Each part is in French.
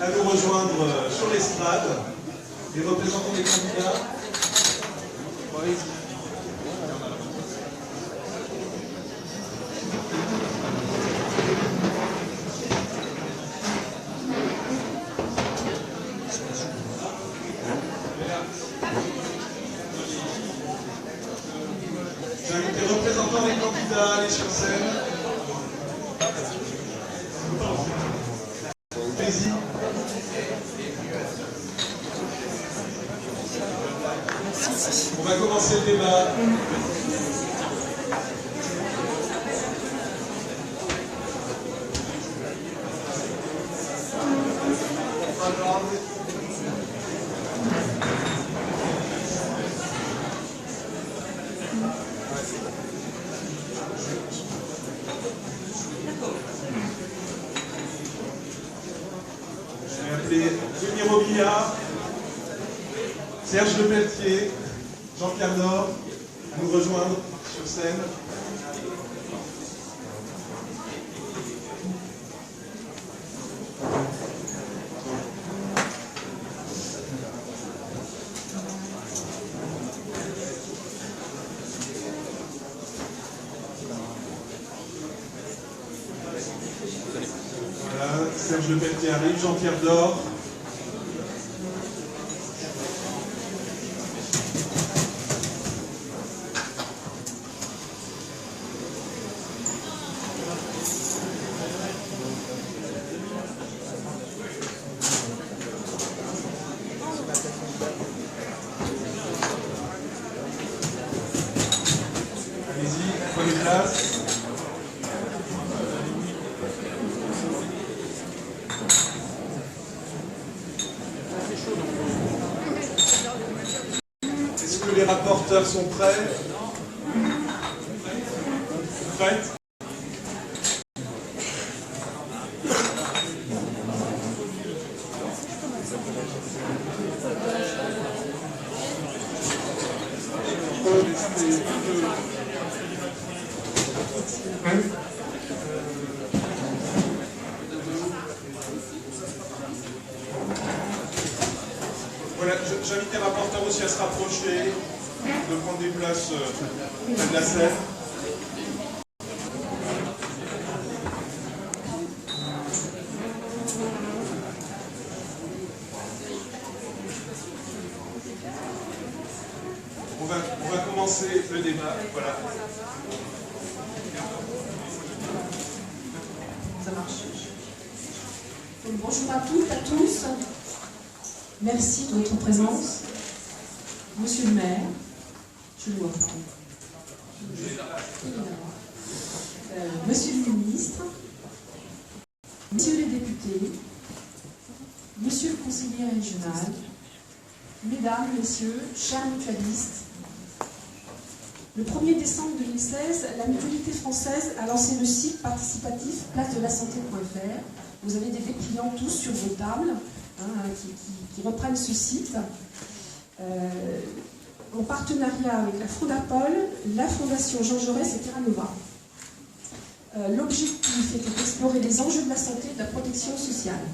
à nous rejoindre sur l'estrade, les représentants des candidats. J'invite les représentants des candidats à aller sur scène. Allez-y. On va commencer le débat. Denis Robillard, Serge Lepelletier, Jean-Pierre Nord, à nous rejoindre sur scène. Voilà, Serge Lepelletier arrive, Jean-Pierre Nord. Allez-y, prenez place. Est-ce que les rapporteurs sont prêts? Prêtes? Voilà, j'invite les rapporteurs aussi à se rapprocher, de prendre des places près de la scène. On va commencer le débat. Voilà. Ça marche. Donc, bonjour à toutes, à tous. Merci de votre présence. Monsieur le maire, je le vois pas. Monsieur le ministre, messieurs les députés, monsieur le conseiller régional, mesdames, messieurs, chers mutualistes, le 1er décembre 2016, la Mutualité française a lancé le site participatif place-de-la-santé.fr. Vous avez des dépliants tous sur vos tables qui reprennent ce site. En partenariat avec la Fondapol, la Fondation Jean Jaurès et Terra Nova. L'objectif était d'explorer les enjeux de la santé et de la protection sociale.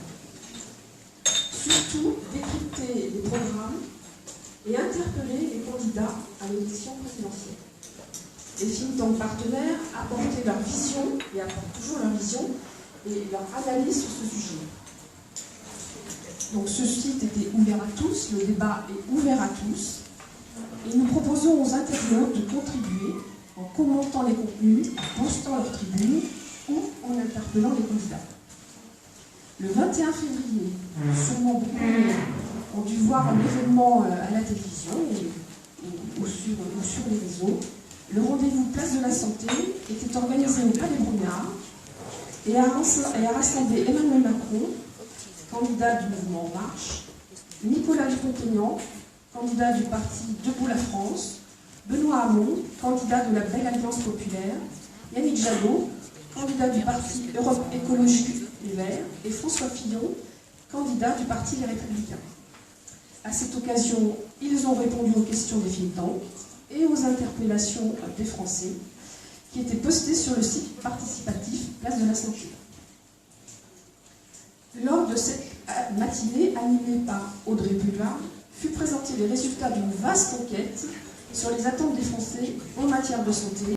Surtout, décrypter les programmes et interpeller les candidats à l'élection présidentielle. Les think tanks partenaires apportaient leur vision, et apportent toujours leur vision, et leur analyse sur ce sujet. Donc ce site était ouvert à tous, le débat est ouvert à tous, et nous proposons aux internautes de contribuer en commentant les contenus, en postant leur tribune ou en interpellant les candidats. Le 21 février, sûrement beaucoup ont dû voir un événement à la télévision ou sur les réseaux. Le rendez-vous Place de la Santé était organisé au Palais Brongniart et a rassemblé Emmanuel Macron, candidat du mouvement En Marche, Nicolas Dupont-Aignan, candidat du parti Debout la France, Benoît Hamon, candidat de la Belle Alliance Populaire, Yannick Jadot, candidat du parti Europe Écologie Les Verts, et François Fillon, candidat du parti Les Républicains. À cette occasion, ils ont répondu aux questions des think tanks et aux interpellations des Français qui étaient postées sur le site participatif Place de la Santé. Lors de cette matinée animée par Audrey Pulvar fut présenter les résultats d'une vaste enquête sur les attentes des Français en matière de santé.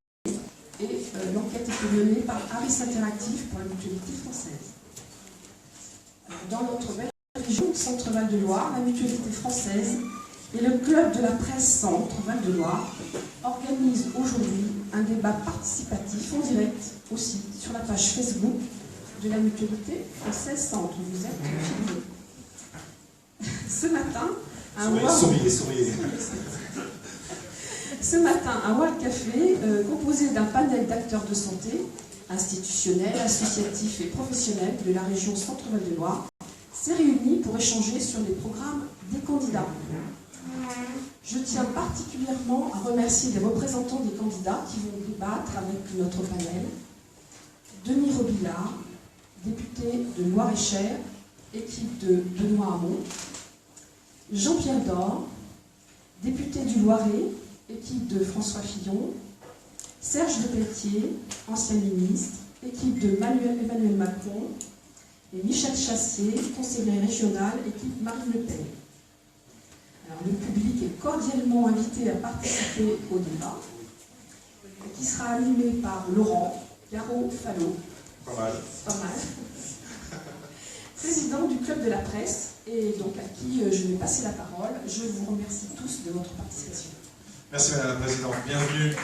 Et l'enquête était menée par Harris Interactive pour la Mutualité française. Dans notre belle région, Centre-Val de Loire, la Mutualité française et le club de la presse Centre-Val de Loire organisent aujourd'hui un débat participatif en direct aussi sur la page Facebook de la Mutualité française Centre. Vous êtes filmés. Ce matin, souriez. Ce matin, un World Café composé d'un panel d'acteurs de santé, institutionnels, associatifs et professionnels de la région Centre-Val de Loire s'est réuni pour échanger sur les programmes des candidats. Je tiens particulièrement à remercier les représentants des candidats qui vont débattre avec notre panel. Denis Robillard, député de Loire-et-Cher, équipe de Benoît Hamon. Jean-Pierre Dor, député du Loiret, équipe de François Fillon. Serge Lepelletier, ancien ministre, équipe de Emmanuel Macron. Et Michel Chassier, conseiller régional, équipe Marine Le Pen. Alors, le public est cordialement invité à participer au débat, qui sera animé par Laurent Garot-Fallot, Pas mal. président du Club de la Presse, et donc à qui je vais passer la parole. Je vous remercie tous de votre participation. Merci Madame la Présidente, bienvenue.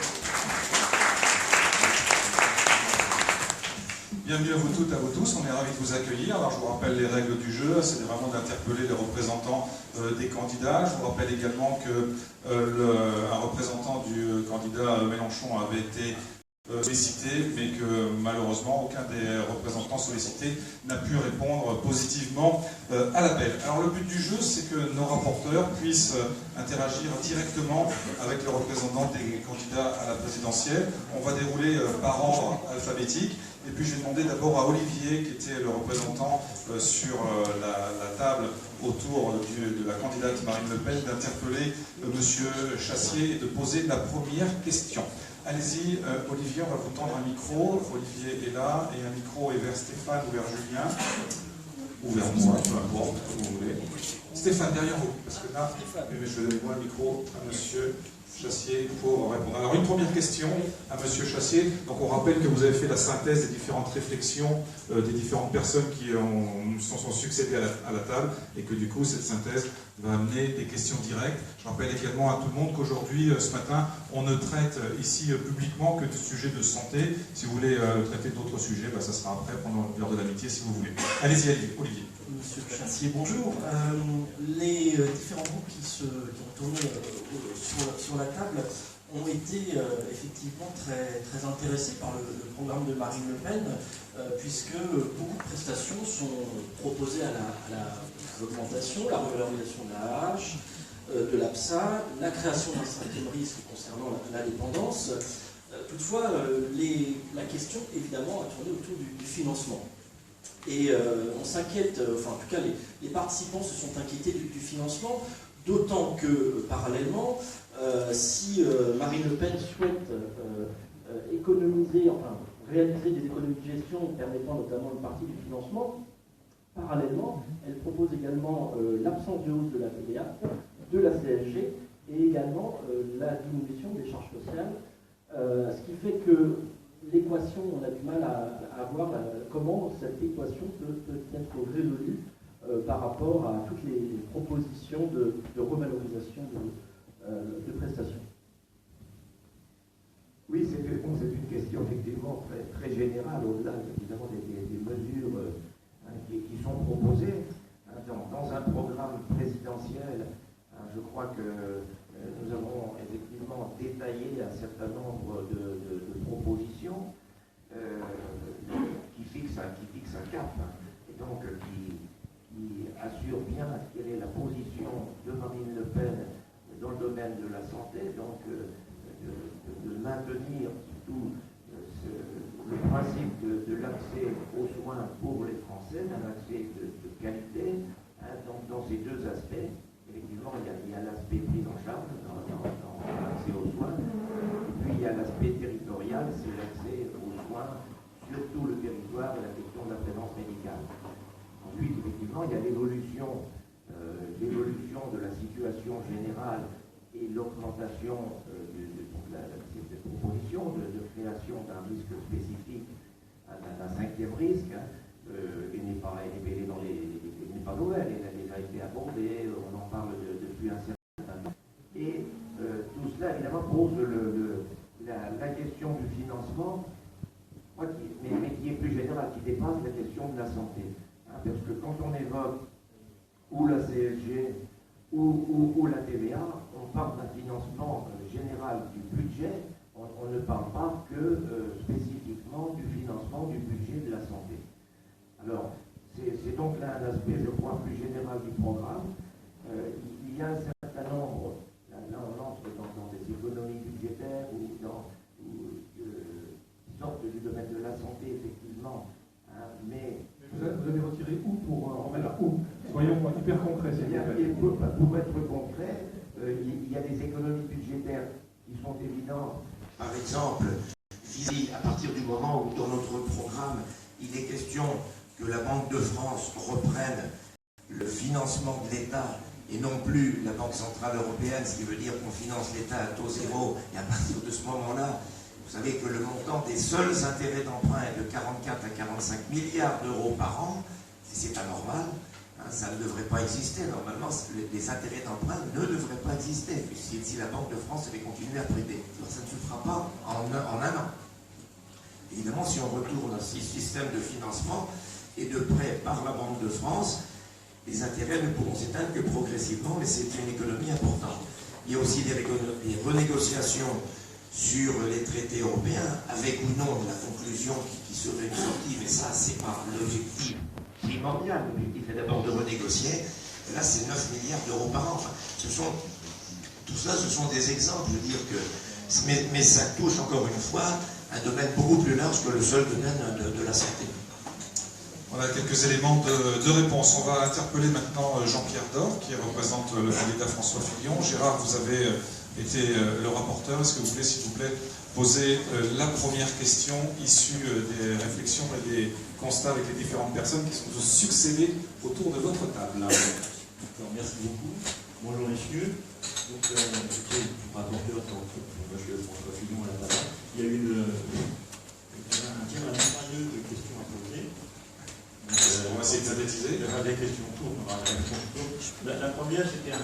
Bienvenue à vous toutes, à vous tous, on est ravis de vous accueillir. Alors je vous rappelle les règles du jeu, c'est vraiment d'interpeller les représentants des candidats. Je vous rappelle également qu'un représentant du candidat Mélenchon avait été sollicité, mais que malheureusement aucun des représentants sollicités n'a pu répondre positivement à l'appel. Alors le but du jeu, c'est que nos rapporteurs puissent interagir directement avec les représentants des candidats à la présidentielle. On va dérouler par ordre alphabétique. Et puis je vais demander d'abord à Olivier, qui était le représentant sur la table autour de la candidate Marine Le Pen, d'interpeller Monsieur Chassier et de poser la première question. Allez-y, Olivier, on va vous tendre un micro. Olivier est là, et un micro est vers Stéphane ou vers Julien, ou vers moi, peu importe, comme vous voulez. Stéphane, derrière vous, parce que là, je donne moi le micro à Monsieur Chassier pour répondre. Alors, une première question à Monsieur Chassier. Donc, on rappelle que vous avez fait la synthèse des différentes réflexions des différentes personnes qui sont succédées à la table, et que du coup, cette synthèse va amener des questions directes. Je rappelle également à tout le monde qu'aujourd'hui, ce matin, on ne traite ici publiquement que de sujets de santé. Si vous voulez traiter d'autres sujets, ça sera après, pendant l'heure de l'amitié, si vous voulez. Allez-y, Olivier. Monsieur Chassier, bonjour. Les différents groupes qui ont tourné sur la table ont été effectivement très intéressés par le programme de Marine Le Pen, puisque beaucoup de prestations sont proposées à l'augmentation, la revalorisation de la hache, de l'APSA, la création d'un cinquième risque concernant la dépendance. Toutefois, la question évidemment a tourné autour du financement. Et on s'inquiète, enfin en tout cas les participants se sont inquiétés du financement, d'autant que parallèlement, si Marine Le Pen souhaite économiser, enfin réaliser des économies de gestion permettant notamment une partie du financement, parallèlement, elle propose également l'absence de hausse de la TVA, de la CSG et également la diminution des charges sociales, ce qui fait que l'équation, on a du mal à voir comment cette équation peut être résolue par rapport à toutes les propositions de revalorisation de prestations. Oui, c'est une question effectivement très générale, au-delà évidemment des mesures qui sont proposées. Dans un programme présidentiel, je crois que nous avons effectivement détaillé un certain nombre de propositions qui fixent un cap, et donc qui assurent bien quelle est la position de Marine Le Pen dans le domaine de la santé, donc de maintenir surtout le principe de l'accès aux soins pour les Français, d'un accès de qualité. Donc dans ces deux aspects, effectivement, il y a l'aspect prise en charge dans l'accès aux soins, et puis il y a l'aspect territorial, c'est l'accès aux soins sur tout le territoire et la question de la présence médicale. Ensuite, effectivement, effectivement, il y a l'évolution de la situation générale et l'augmentation de cette proposition de création d'un risque spécifique, d'un cinquième risque, il n'est pas nouvelle, il a déjà été abordé, on en parle depuis un certain temps. Et tout cela, évidemment, pose la question du financement, mais qui est plus générale, qui dépasse la question de la santé. Parce que quand on évoque ou la CSG ou la TVA, on parle d'un financement général du budget, on ne parle pas que spécifiquement du financement du budget de la santé. Alors, c'est donc là un aspect, je crois, plus général du programme. Il y a un certain nombre, là on entre dans des économies budgétaires ou qui sortent du domaine de la santé, effectivement, mais vous avez retiré où pour en mettre où? Soyons hyper concrets. Pour être concret, il y a des économies budgétaires qui sont évidentes. Par exemple, à partir du moment où dans notre programme, il est question que la Banque de France reprenne le financement de l'État et non plus la Banque Centrale Européenne, ce qui veut dire qu'on finance l'État à taux zéro, et à partir de ce moment-là, vous savez que le montant des seuls intérêts d'emprunt est de 44 à 45 milliards d'euros par an. C'est anormal, ça ne devrait pas exister. Normalement, les intérêts d'emprunt ne devraient pas exister, si la Banque de France avait continué à prêter. Alors, ça ne se fera pas en un an. Évidemment, si on retourne à ce système de financement et de prêt par la Banque de France, les intérêts ne pourront s'éteindre que progressivement, mais c'est une économie importante. Il y a aussi des renégociations sur les traités européens, avec ou non la conclusion qui serait une sortie, mais ça, c'est pas l'objectif primordial. L'objectif est d'abord de renégocier. Et là, c'est 9 milliards d'euros par an. Enfin, tout ça, ce sont des exemples. Je veux dire que, mais ça touche encore une fois un domaine beaucoup plus large que le seul domaine de la santé. Voilà quelques éléments de réponse. On va interpeller maintenant Jean-Pierre Dor, qui représente le candidat François Fillon. Gérard, vous avez été le rapporteur. Est-ce que vous voulez, s'il vous plaît, poser la première question issue des réflexions et des constats avec les différentes personnes qui sont succédées autour de votre table? Alors, merci beaucoup. Bonjour messieurs. Donc, j'étais rapporteur monsieur François Fillon à la table. Il y a un certain de questions à poser. On va essayer de synthétiser. Il y aura des questions courtes. La première, c'était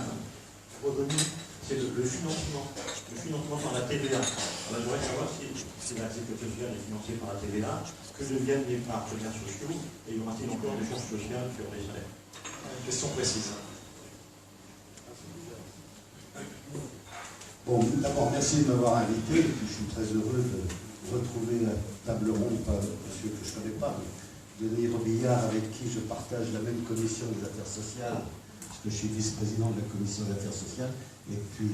c'est le financement. Le financement par la TVA. Alors, j'aimerais savoir si la sécurité sociale est financée par la TVA, que deviennent les partenaires sociaux, et y aura-t-il encore des choses sociales sur les salaires? Une question précise. Bon, d'abord, merci de m'avoir invité. Et puis, je suis très heureux de retrouver la table ronde, pas monsieur que je ne connais pas, mais Denis Robillard, avec qui je partage la même commission des affaires sociales, puisque je suis vice-président de la commission des affaires sociales, et puis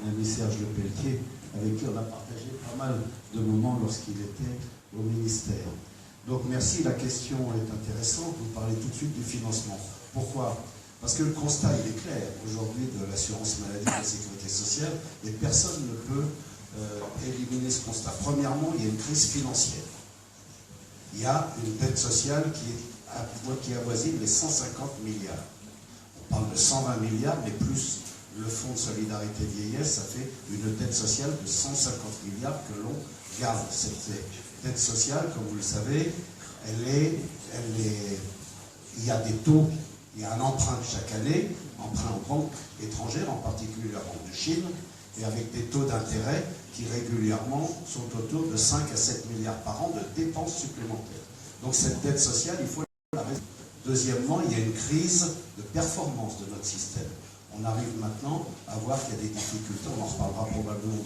l'ami Serge Lepelletier, avec qui on a partagé pas mal de moments lorsqu'il était au ministère. Donc merci, la question est intéressante. Vous parlez tout de suite du financement. Pourquoi? Parce que le constat, il est clair, aujourd'hui, de l'assurance maladie, de la sécurité sociale, et personne ne peut éliminer ce constat. Premièrement, il y a une crise financière. Il y a une dette sociale qui avoisine les 150 milliards. On parle de 120 milliards, mais plus le Fonds de solidarité vieillesse, ça fait une dette sociale de 150 milliards que l'on garde. Cette dette sociale, comme vous le savez, il y a des taux. Il y a un emprunt chaque année, emprunt aux banques étrangères, en particulier la Banque de Chine, et avec des taux d'intérêt qui régulièrement sont autour de 5 à 7 milliards par an de dépenses supplémentaires. Donc cette dette sociale, il faut la résoudre. Deuxièmement, il y a une crise de performance de notre système. On arrive maintenant à voir qu'il y a des difficultés, on en reparlera probablement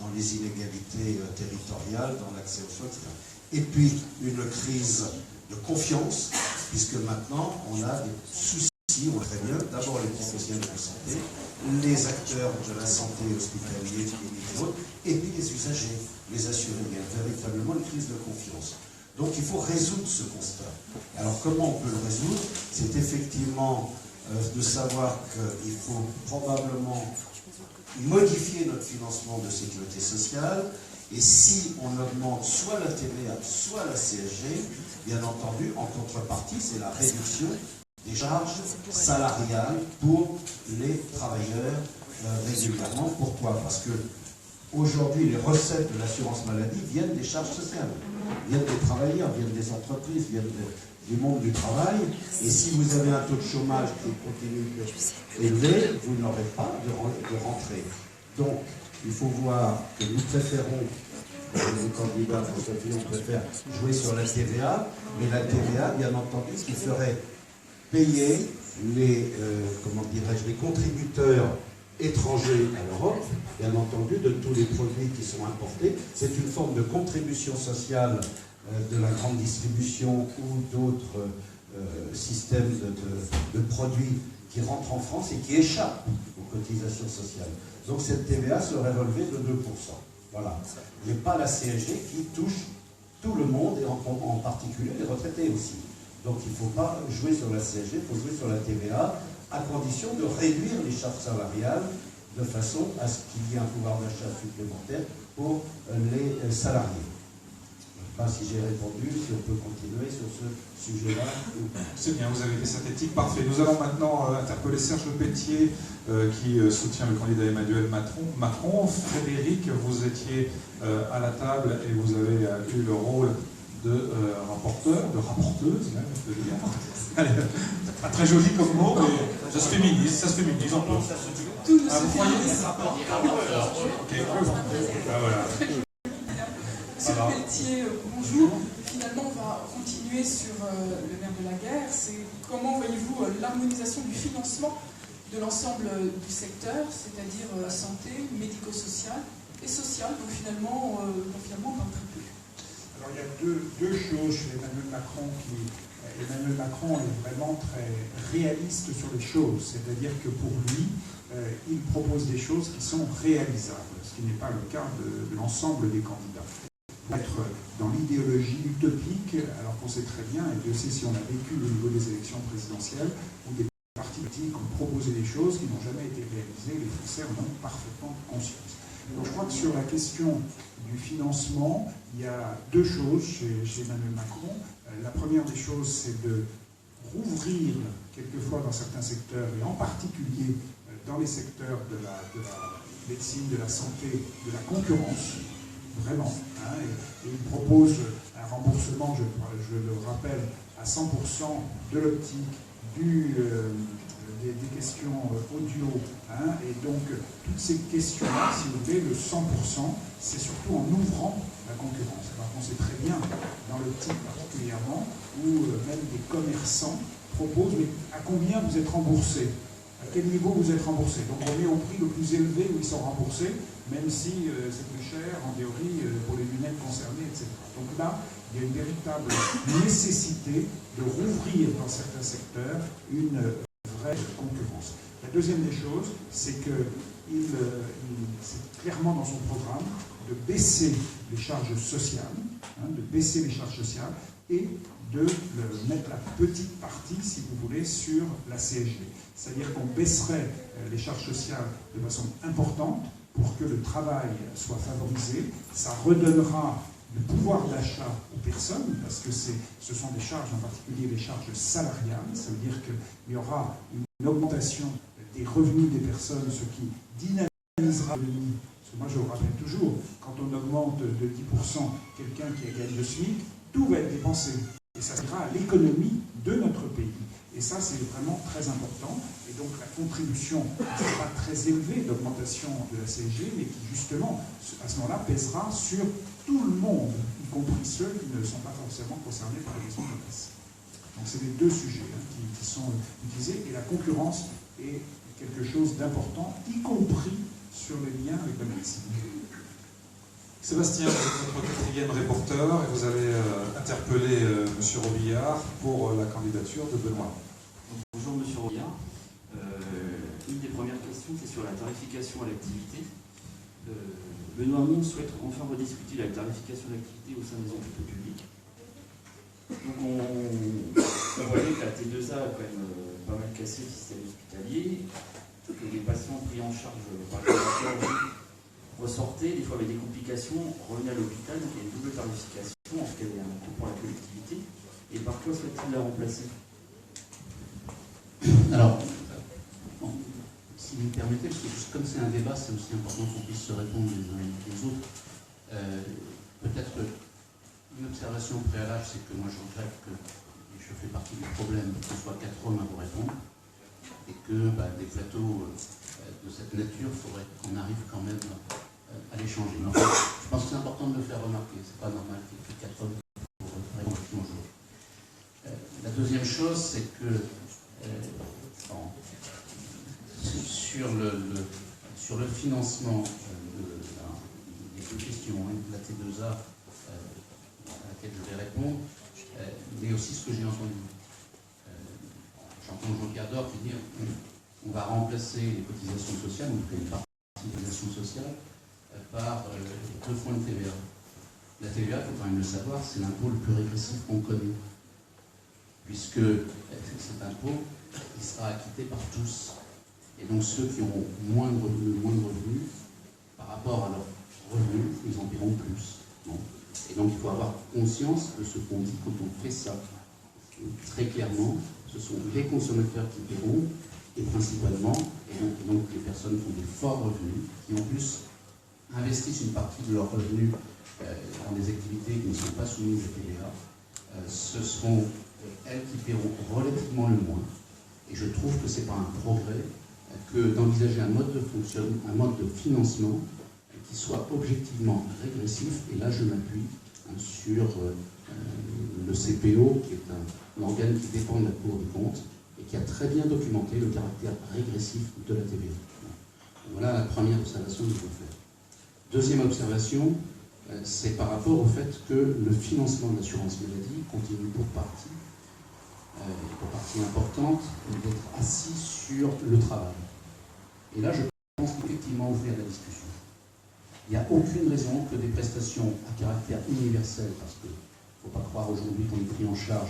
dans les inégalités territoriales, dans l'accès aux soins, etc. Et puis une crise de confiance, puisque maintenant on a des soucis, on le fait bien, d'abord les professionnels de santé, les acteurs de la santé hospitalière, et puis les usagers, les assurés. Il y a véritablement une crise de confiance. Donc il faut résoudre ce constat. Alors comment on peut le résoudre? C'est effectivement de savoir qu'il faut probablement modifier notre financement de sécurité sociale, et si on augmente soit la TVA, soit la CSG, bien entendu, en contrepartie, c'est la réduction des charges salariales pour les travailleurs régulièrement. Pourquoi? Parce que aujourd'hui, les recettes de l'assurance maladie viennent des charges sociales, viennent des travailleurs, viennent des entreprises, viennent du monde du travail. Et si vous avez un taux de chômage qui continue élevé, vous n'aurez pas de rentrée. Donc, il faut voir que nous préférons, les candidats François Fillon préfèrent jouer sur la TVA, mais la TVA, bien entendu, qui ferait payer les, les contributeurs étrangers à l'Europe, bien entendu, de tous les produits qui sont importés. C'est une forme de contribution sociale de la grande distribution ou d'autres systèmes de produits qui rentrent en France et qui échappent aux cotisations sociales. Donc cette TVA serait relevée de 2%. Voilà. Mais pas la CSG qui touche tout le monde et en particulier les retraités aussi. Donc il ne faut pas jouer sur la CSG, il faut jouer sur la TVA à condition de réduire les charges salariales de façon à ce qu'il y ait un pouvoir d'achat supplémentaire pour les salariés. Je ne sais pas si j'ai répondu, si on peut continuer sur ce sujet-là. C'est bien, vous avez été synthétique, parfait. Nous allons maintenant interpeller Serge Lepétier qui soutient le candidat Emmanuel Macron. Frédéric, vous étiez à la table et vous avez eu le rôle de rapporteur, de rapporteuse, même, je peux dire. Allez, pas très joli comme mot, mais ça se féminise, en plus. Tout ne Ah, se vous fait croyez pas. Ok, ah, voilà. Monsieur Pelletier, bonjour. Finalement, on va continuer sur le nerf de la guerre. C'est comment voyez-vous l'harmonisation du financement de l'ensemble du secteur, c'est-à-dire santé, médico-social et social, donc finalement, on parle très peu. Alors il y a deux choses chez Emmanuel Macron Emmanuel Macron est vraiment très réaliste sur les choses, c'est-à-dire que pour lui, il propose des choses qui sont réalisables, ce qui n'est pas le cas de l'ensemble des candidats. Être dans l'idéologie utopique, alors qu'on sait très bien, et Dieu sait si on a vécu au niveau des élections présidentielles, où des partis politiques ont proposé des choses qui n'ont jamais été réalisées, les Français en ont parfaitement conscience. Donc je crois que sur la question du financement, il y a deux choses chez Emmanuel Macron. La première des choses, c'est de rouvrir quelquefois dans certains secteurs, et en particulier dans les secteurs de la médecine, de la santé, de la concurrence, vraiment. Hein, et il propose un remboursement, je le rappelle, à 100% de l'optique, des questions audio, hein, et donc toutes ces questions-là, si vous voulez, le 100%, c'est surtout en ouvrant la concurrence. Alors qu'on sait très bien, dans l'optique particulièrement, où même des commerçants proposent, mais à combien vous êtes remboursé? À quel niveau vous êtes remboursé? Donc on met au prix le plus élevé où ils sont remboursés, même si c'est plus cher, en théorie, pour les lunettes concernées, etc. Donc là, il y a une véritable nécessité de rouvrir dans certains secteurs une vraie concurrence. La deuxième des choses, c'est c'est clairement dans son programme de baisser les charges sociales, et de mettre la petite partie, si vous voulez, sur la CSG. C'est-à-dire qu'on baisserait les charges sociales de façon importante pour que le travail soit favorisé. Ça redonnera le pouvoir d'achat aux personnes, parce que ce sont des charges, en particulier les charges salariales. Ça veut dire qu'il y aura une augmentation des revenus des personnes, ce qui dynamisera l'économie. Parce que moi, je vous rappelle toujours, quand on augmente de 10% quelqu'un qui a gagné le SMIC, tout va être dépensé. Et ça sera à l'économie de notre pays. Et ça, c'est vraiment très important. Et donc, la contribution ne sera pas très élevée d'augmentation de la CSG, mais qui, justement, à ce moment-là, pèsera sur tout le monde, y compris ceux qui ne sont pas forcément concernés par les questions de classe. Donc, c'est les deux sujets qui sont utilisés. Et la concurrence est quelque chose d'important, y compris sur les liens avec la médecine. Sébastien, vous êtes notre quatrième reporter et vous allez interpeller M. Robillard pour la candidature de Benoît. Bonjour M. Robillard. Une des premières questions, c'est sur la tarification à l'activité. Benoît Hamon souhaite enfin rediscuter la tarification à l'activité au sein des hôpitaux publics. Donc on voyait que la T2A a quand même pas mal cassé le système hospitalier, que les patients pris en charge par les chirurgiens ressortaient, des fois avec des complications, revenaient à l'hôpital, donc il y a une double tarification, en tout cas il y a un coût pour la collectivité. Et par quoi souhaite-t-il la remplacer? Alors, bon, si vous me permettez, parce que comme c'est un débat, c'est aussi important qu'on puisse se répondre les uns et les autres. Peut-être une observation préalable, c'est que moi je regrette que je fais partie du problème, que ce soit 4 hommes à vous répondre, et que des plateaux de cette nature, il faudrait qu'on arrive quand même à les changer. Mais enfin, je pense que c'est important de le faire remarquer, c'est pas normal qu'il y ait 4 hommes pour répondre bonjour. La deuxième chose, c'est que sur le financement des deux questions, la T2A à laquelle je vais répondre, mais aussi ce que j'ai entendu. J'entends Jean Cardor qui dit on va remplacer les cotisations sociales, en tout cas une partie des cotisations sociales, par 2 points de TVA. La TVA, il faut quand même le savoir, c'est l'impôt le plus régressif qu'on connaît, puisque cet impôt, il sera acquitté par tous. Et donc ceux qui ont moins de revenus, par rapport à leurs revenus, ils en paieront plus. Bon. Et donc il faut avoir conscience de ce qu'on dit quand on fait ça. Très clairement, ce sont les consommateurs qui paieront, et principalement, et donc les personnes qui ont des forts revenus, qui en plus investissent une partie de leurs revenus dans des activités qui ne sont pas soumises à TVA, ce seront elles qui paieront relativement le moins. Et je trouve que ce n'est pas un progrès que d'envisager un mode de fonctionnement, un mode de financement qui soit objectivement régressif. Et là, je m'appuie sur le CPO, qui est un organe qui dépend de la Cour des comptes et qui a très bien documenté le caractère régressif de la TVA. Voilà la première observation que je veux faire. Deuxième observation, c'est par rapport au fait que le financement de l'assurance maladie continue pour partie importante, d'être assis sur le travail. Et là, je pense qu'effectivement ouvrir la discussion. Il n'y a aucune raison que des prestations à caractère universel, parce qu'il ne faut pas croire aujourd'hui qu'on est pris en charge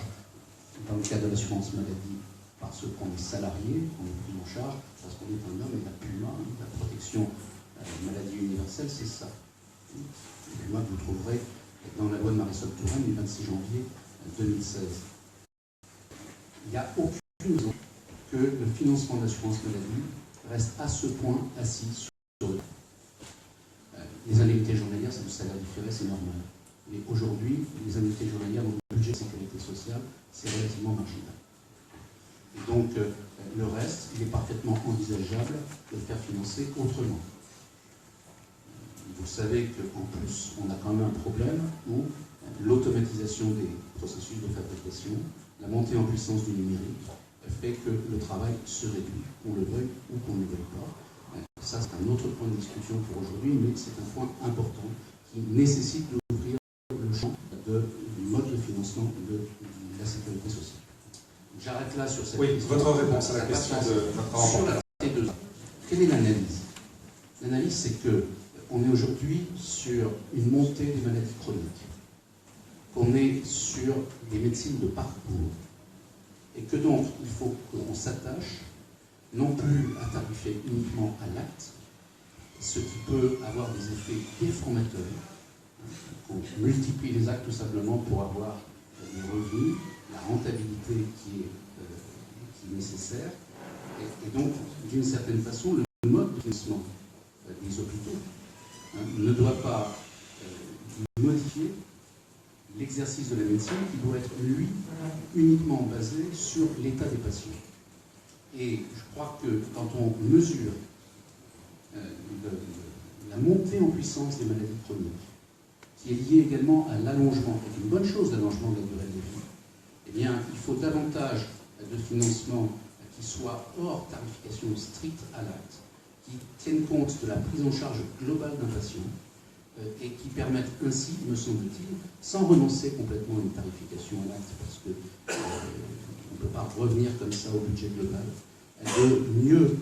dans le cadre de l'assurance maladie parce qu'on est salarié, qu'on est pris en charge parce qu'on est un homme et la PUMA, la protection maladie universelle, c'est ça. La PUMA que vous trouverez dans la loi de Marisol Touraine du 26 janvier 2016. Il n'y a aucune raison que le financement de l'assurance maladie reste à ce point assis sur le. Les indemnités journalières, c'est du salaire différé, c'est normal. Mais aujourd'hui, les indemnités journalières dans le budget de sécurité sociale, c'est relativement marginal. Et donc, le reste, il est parfaitement envisageable de le faire financer autrement. Vous savez qu'en plus, on a quand même un problème où l'automatisation des processus de fabrication, la montée en puissance du numérique, fait que le travail se réduit, qu'on le veuille ou qu'on ne le veuille pas. Ça, c'est un autre point de discussion pour aujourd'hui, mais c'est un point important qui nécessite d'ouvrir le champ du mode de financement de la sécurité sociale. J'arrête là sur cette question. Votre réponse à la question de votre rapport. Sur la T2A. Quelle est l'analyse? L'analyse, c'est qu'on est aujourd'hui sur une montée des maladies chroniques, qu'on est sur des médecines de parcours, et que donc il faut qu'on s'attache non plus à tarifer uniquement à l'acte, ce qui peut avoir des effets déformateurs. On multiplie les actes tout simplement pour avoir des revenus, la rentabilité qui est nécessaire, et donc d'une certaine façon le mode de financement des hôpitaux ne doit pas modifier l'exercice de la médecine qui doit être, lui, uniquement basé sur l'état des patients. Et je crois que quand on mesure la montée en puissance des maladies chroniques, qui est liée également à l'allongement, c'est une bonne chose l'allongement de la durée de vie, eh bien, il faut davantage de financement qui soit hors tarification stricte à l'acte, qui tiennent compte de la prise en charge globale d'un patient, et qui permettent ainsi, me semble-t-il, sans renoncer complètement à une tarification à l'acte, parce qu'on ne peut pas revenir comme ça au budget global, de mieux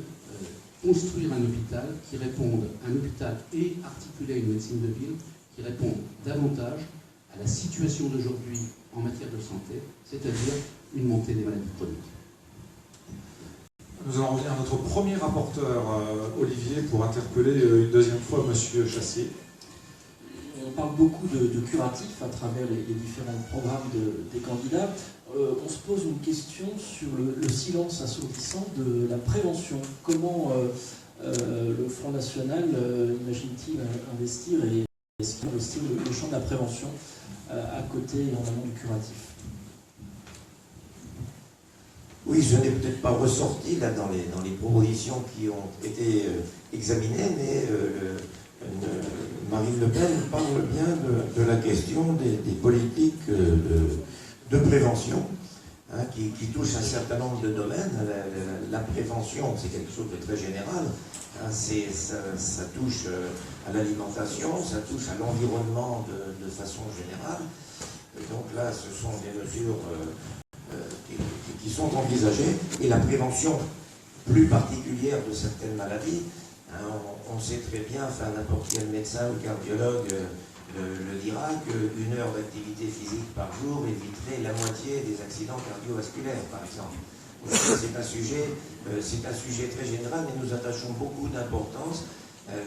construire un hôpital qui réponde, un hôpital et articulé à une médecine de ville, qui répond davantage à la situation d'aujourd'hui en matière de santé, c'est-à-dire une montée des maladies chroniques. Nous allons revenir à notre premier rapporteur, Olivier, pour interpeller une deuxième fois M. Chassier. On parle beaucoup de curatifs à travers les différents programmes des candidats. on se pose une question sur le silence assourdissant de la prévention. Comment le Front National imagine-t-il investir et est-ce qu'il investit le champ de la prévention à côté et en amont du curatif? Oui, je n'ai peut-être pas ressorti là dans les propositions qui ont été examinées, mais Marine Le Pen parle bien de la question des politiques de prévention, hein, qui touchent un certain nombre de domaines. La prévention, c'est quelque chose de très général. Hein, ça touche à l'alimentation, ça touche à l'environnement de façon générale. Et donc là, ce sont des mesures qui sont envisagées, et la prévention plus particulière de certaines maladies. Hein, on sait très bien, enfin n'importe quel médecin ou cardiologue le dira, qu'une heure d'activité physique par jour éviterait la moitié des accidents cardiovasculaires, par exemple. C'est un sujet très général, mais nous attachons beaucoup d'importance.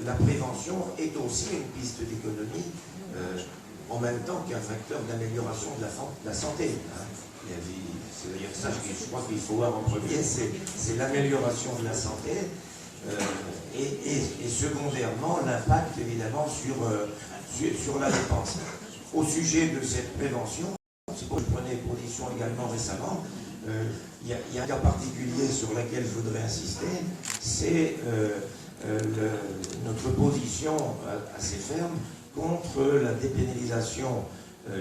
La prévention est aussi une piste d'économie, en même temps qu'un facteur d'amélioration de la santé. Hein. C'est d'ailleurs ça que je crois qu'il faut voir en premier, c'est l'amélioration de la santé et secondairement l'impact évidemment sur la dépense. Au sujet de cette prévention, c'est pour que je prenais position également récemment, il y a un cas particulier sur lequel je voudrais insister, c'est notre position assez ferme contre la dépénalisation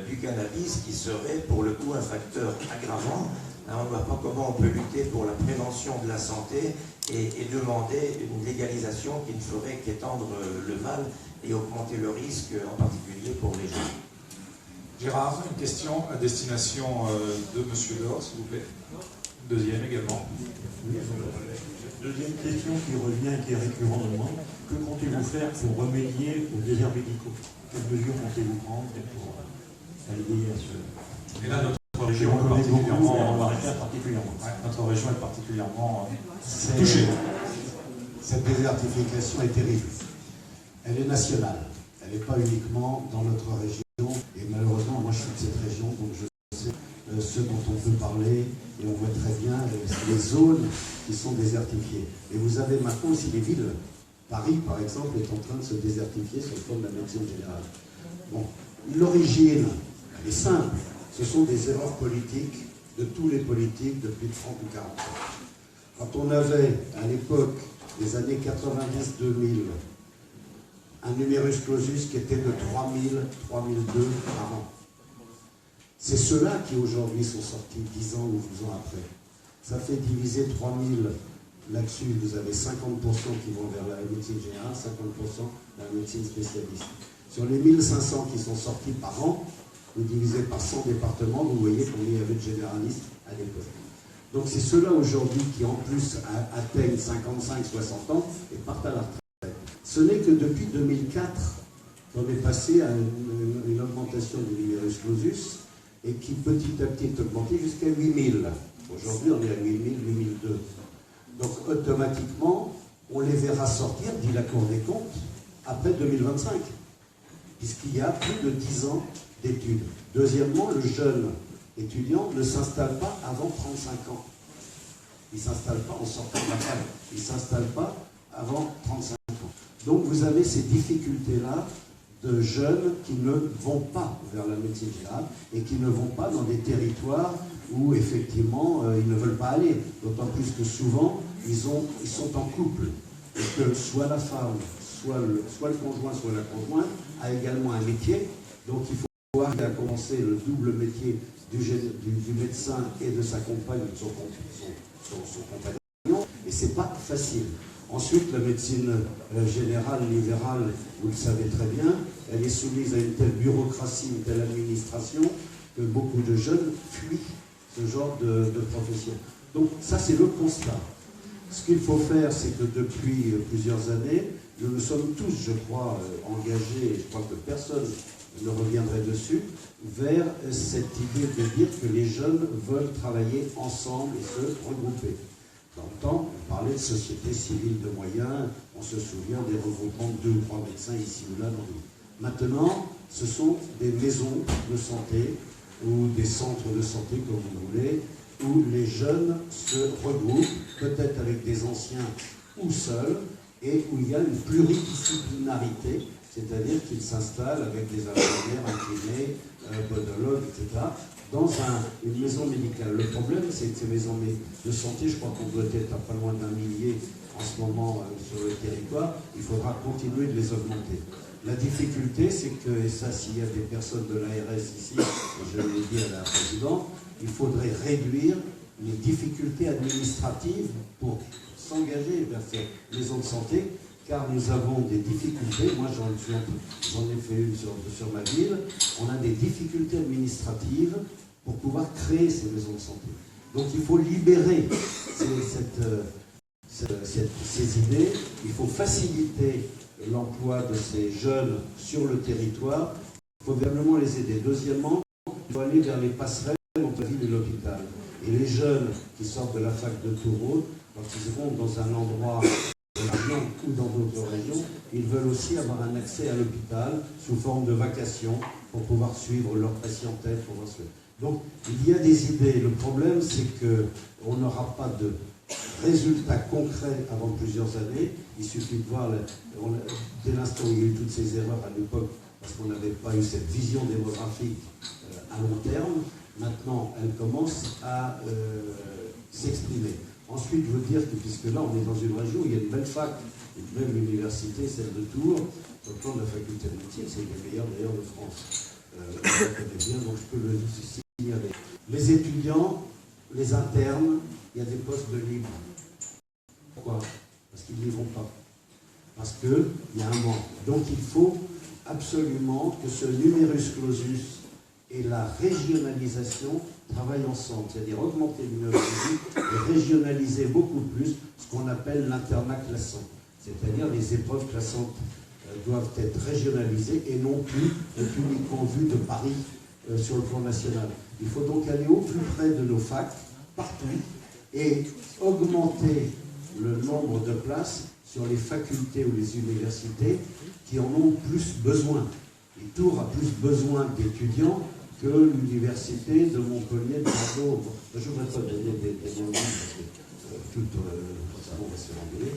du cannabis, qui serait pour le coup un facteur aggravant. On ne voit pas comment on peut lutter pour la prévention de la santé et demander une légalisation qui ne ferait qu'étendre le mal et augmenter le risque, en particulier pour les jeunes. Gérard, une question à destination de M. Dehors, s'il vous plaît. Deuxième également. Deuxième question qui revient, qui est récurrente de moi. Que comptez-vous faire pour remédier aux déserts médicaux? Quelles mesures comptez-vous prendre pour allier à ce... Et là, notre région est particulièrement... Notre région est particulièrement touchée. Cette désertification est terrible. Elle est nationale. Elle n'est pas uniquement dans notre région. Et malheureusement, moi je suis de cette région, donc je sais ce dont on peut parler. Et on voit très bien les zones qui sont désertifiées. Et vous avez maintenant aussi les villes. Paris, par exemple, est en train de se désertifier sur le plan de la médecine générale. Bon, l'origine est simple. Ce sont des erreurs politiques de tous les politiques depuis 30 ou 40 ans. Quand on avait, à l'époque des années 90-2000, un numerus clausus qui était de 3000, 3002 par an. C'est ceux-là qui aujourd'hui sont sortis 10 ans ou 12 ans après. Ça fait diviser 3000. Là-dessus, vous avez 50% qui vont vers la médecine générale, 50% vers la médecine spécialiste. Sur les 1500 qui sont sortis par an, vous divisez par 100 départements, vous voyez combien il y avait de généralistes à l'époque. Donc c'est ceux-là aujourd'hui qui en plus atteignent 55-60 ans et partent à la retraite. Ce n'est que depuis 2004 qu'on est passé à une augmentation du numerus clausus et qui petit à petit est augmenté jusqu'à 8000. Aujourd'hui on est à 8000, 8002. Donc automatiquement, on les verra sortir, dit la Cour des comptes, après 2025, puisqu'il y a plus de 10 ans d'études. Deuxièmement, le jeune étudiant ne s'installe pas avant 35 ans. Il ne s'installe pas en sortant de la fac. Il ne s'installe pas avant 35 ans. Donc vous avez ces difficultés-là de jeunes qui ne vont pas vers la médecine générale et qui ne vont pas dans des territoires où effectivement ils ne veulent pas aller. D'autant plus que souvent ils sont en couple et que soit la femme, soit le conjoint, soit la conjointe a également un métier. Donc il faut voir qu'il a commencé le double métier du médecin et de sa compagne, de son compagnon, et c'est pas facile. Ensuite, la médecine générale, libérale, vous le savez très bien, elle est soumise à une telle bureaucratie, une telle administration, que beaucoup de jeunes fuient ce genre de profession. Donc ça, c'est le constat. Ce qu'il faut faire, c'est que depuis plusieurs années, nous sommes tous, je crois, engagés, et je crois que personne ne reviendrait dessus, vers cette idée de dire que les jeunes veulent travailler ensemble et se regrouper. Dans le temps, on parlait de société civile de moyens, on se souvient des regroupements de 2 ou 3 médecins ici ou là dans l'île. Maintenant, ce sont des maisons de santé ou des centres de santé, comme vous voulez, où les jeunes se regroupent, peut-être avec des anciens ou seuls, et où il y a une pluridisciplinarité, c'est-à-dire qu'ils s'installent avec des infirmières, un kiné, un podologue, etc., dans une maison médicale. Le problème, c'est que ces maisons de santé, je crois qu'on doit être à pas loin d'1 millier en ce moment sur le territoire, il faudra continuer de les augmenter. La difficulté, c'est que, et ça, s'il y a des personnes de l'ARS ici, je l'ai dit à la présidente, il faudrait réduire les difficultés administratives pour s'engager vers ces maisons de santé, car nous avons des difficultés. Moi, j'en ai fait une sur ma ville. On a des difficultés administratives pour pouvoir créer ces maisons de santé. Donc, il faut libérer ces idées. Il faut faciliter l'emploi de ces jeunes sur le territoire. Il faut véritablement les aider. Deuxièmement, il faut aller vers les passerelles entre la ville et l'hôpital. Et les jeunes qui sortent de la fac de Tours, quand ils vont dans un endroit de la région ou dans d'autres régions, ils veulent aussi avoir un accès à l'hôpital sous forme de vacation pour pouvoir suivre leur patientèle. Donc, il y a des idées. Le problème, c'est qu'on n'aura pas de résultats concrets avant plusieurs années. Il suffit de voir, dès l'instant où il y a eu toutes ces erreurs à l'époque, parce qu'on n'avait pas eu cette vision démographique à long terme, maintenant, elle commence à s'exprimer. Ensuite, je veux dire que, puisque là, on est dans une région où il y a une belle fac, une belle université, celle de Tours, sur le plan de la faculté de médecine, c'est les meilleures d'ailleurs de France. Je connais bien, donc je peux le signaler. Les étudiants, les internes, il y a des postes de libre. Pourquoi? Parce qu'ils n'y vont pas. Parce qu'il y a un manque. Donc il faut absolument que ce numerus clausus et la régionalisation travaillent ensemble, c'est-à-dire augmenter le numerus clausus et régionaliser beaucoup plus ce qu'on appelle l'internat classant. C'est-à-dire les épreuves classantes doivent être régionalisées et non plus uniquement vues de Paris sur le plan national. Il faut donc aller au plus près de nos facs, partout, et augmenter le nombre de places sur les facultés ou les universités qui en ont plus besoin. Et Tours a plus besoin d'étudiants que l'université de Montpellier, de Bordeaux. Je ne voudrais pas donner des noms parce que on va se faire engueuler.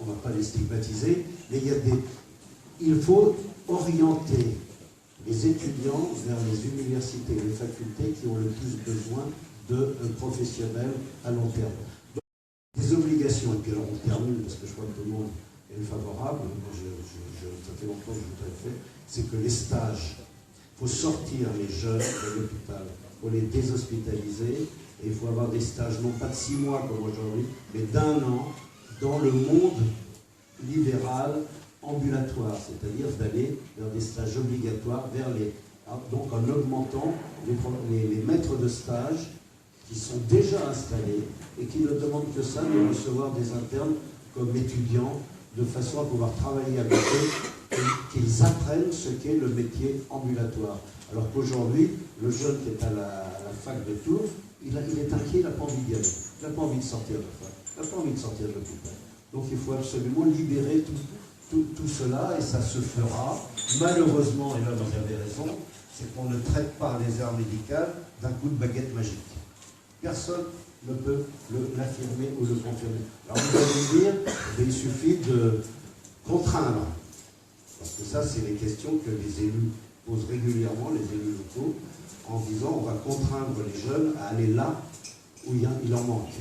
On ne va pas les stigmatiser, mais il faut orienter les étudiants vers les universités et les facultés qui ont le plus besoin de professionnels à long terme. Donc, des obligations, et puis alors on termine parce que je crois que tout le monde est favorable, moi ça fait longtemps que je l'ai fait, c'est que les stages, il faut sortir les jeunes de l'hôpital, il faut les déshospitaliser, et il faut avoir des stages non pas de 6 mois comme aujourd'hui, mais d'1 an dans le monde libéral ambulatoire, c'est-à-dire d'aller vers des stages obligatoires, donc en augmentant les maîtres de stage qui sont déjà installés et qui ne demandent que ça, de recevoir des internes comme étudiants, de façon à pouvoir travailler avec eux et qu'ils apprennent ce qu'est le métier ambulatoire. Alors qu'aujourd'hui, le jeune qui est à la fac de Tours, il est inquiet, il n'a pas envie d'y aller. Il n'a pas envie de sortir de la fac, il n'a pas envie de sortir de l'hôpital. Donc il faut absolument libérer tout cela, et ça se fera. Malheureusement, et là vous avez raison, c'est qu'on ne traite pas les erreurs médicales d'un coup de baguette magique. Personne ne peut l'affirmer ou le confirmer. Alors vous allez me dire, il suffit de contraindre. Parce que ça, c'est les questions que les élus posent régulièrement, les élus locaux, en disant on va contraindre les jeunes à aller là où il en manque.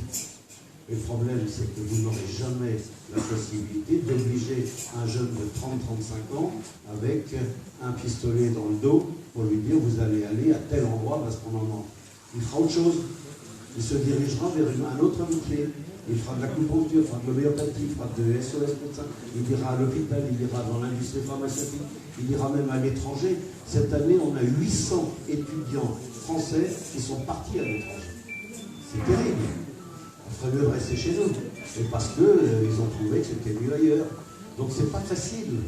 Le problème, c'est que vous n'aurez jamais la possibilité d'obliger un jeune de 30-35 ans avec un pistolet dans le dos pour lui dire vous allez aller à tel endroit parce qu'on en manque. Il fera autre chose. Il se dirigera vers un autre métier. Il fera de l'acupuncture, il fera de l'homéopathie, il fera de SOS médecin. Il ira à l'hôpital, il ira dans l'industrie pharmaceutique, il ira même à l'étranger. Cette année, on a 800 étudiants français qui sont partis à l'étranger. C'est terrible. Il ferait mieux de rester chez nous. Et parce qu'ils ont trouvé que c'était mieux ailleurs. Donc c'est pas facile.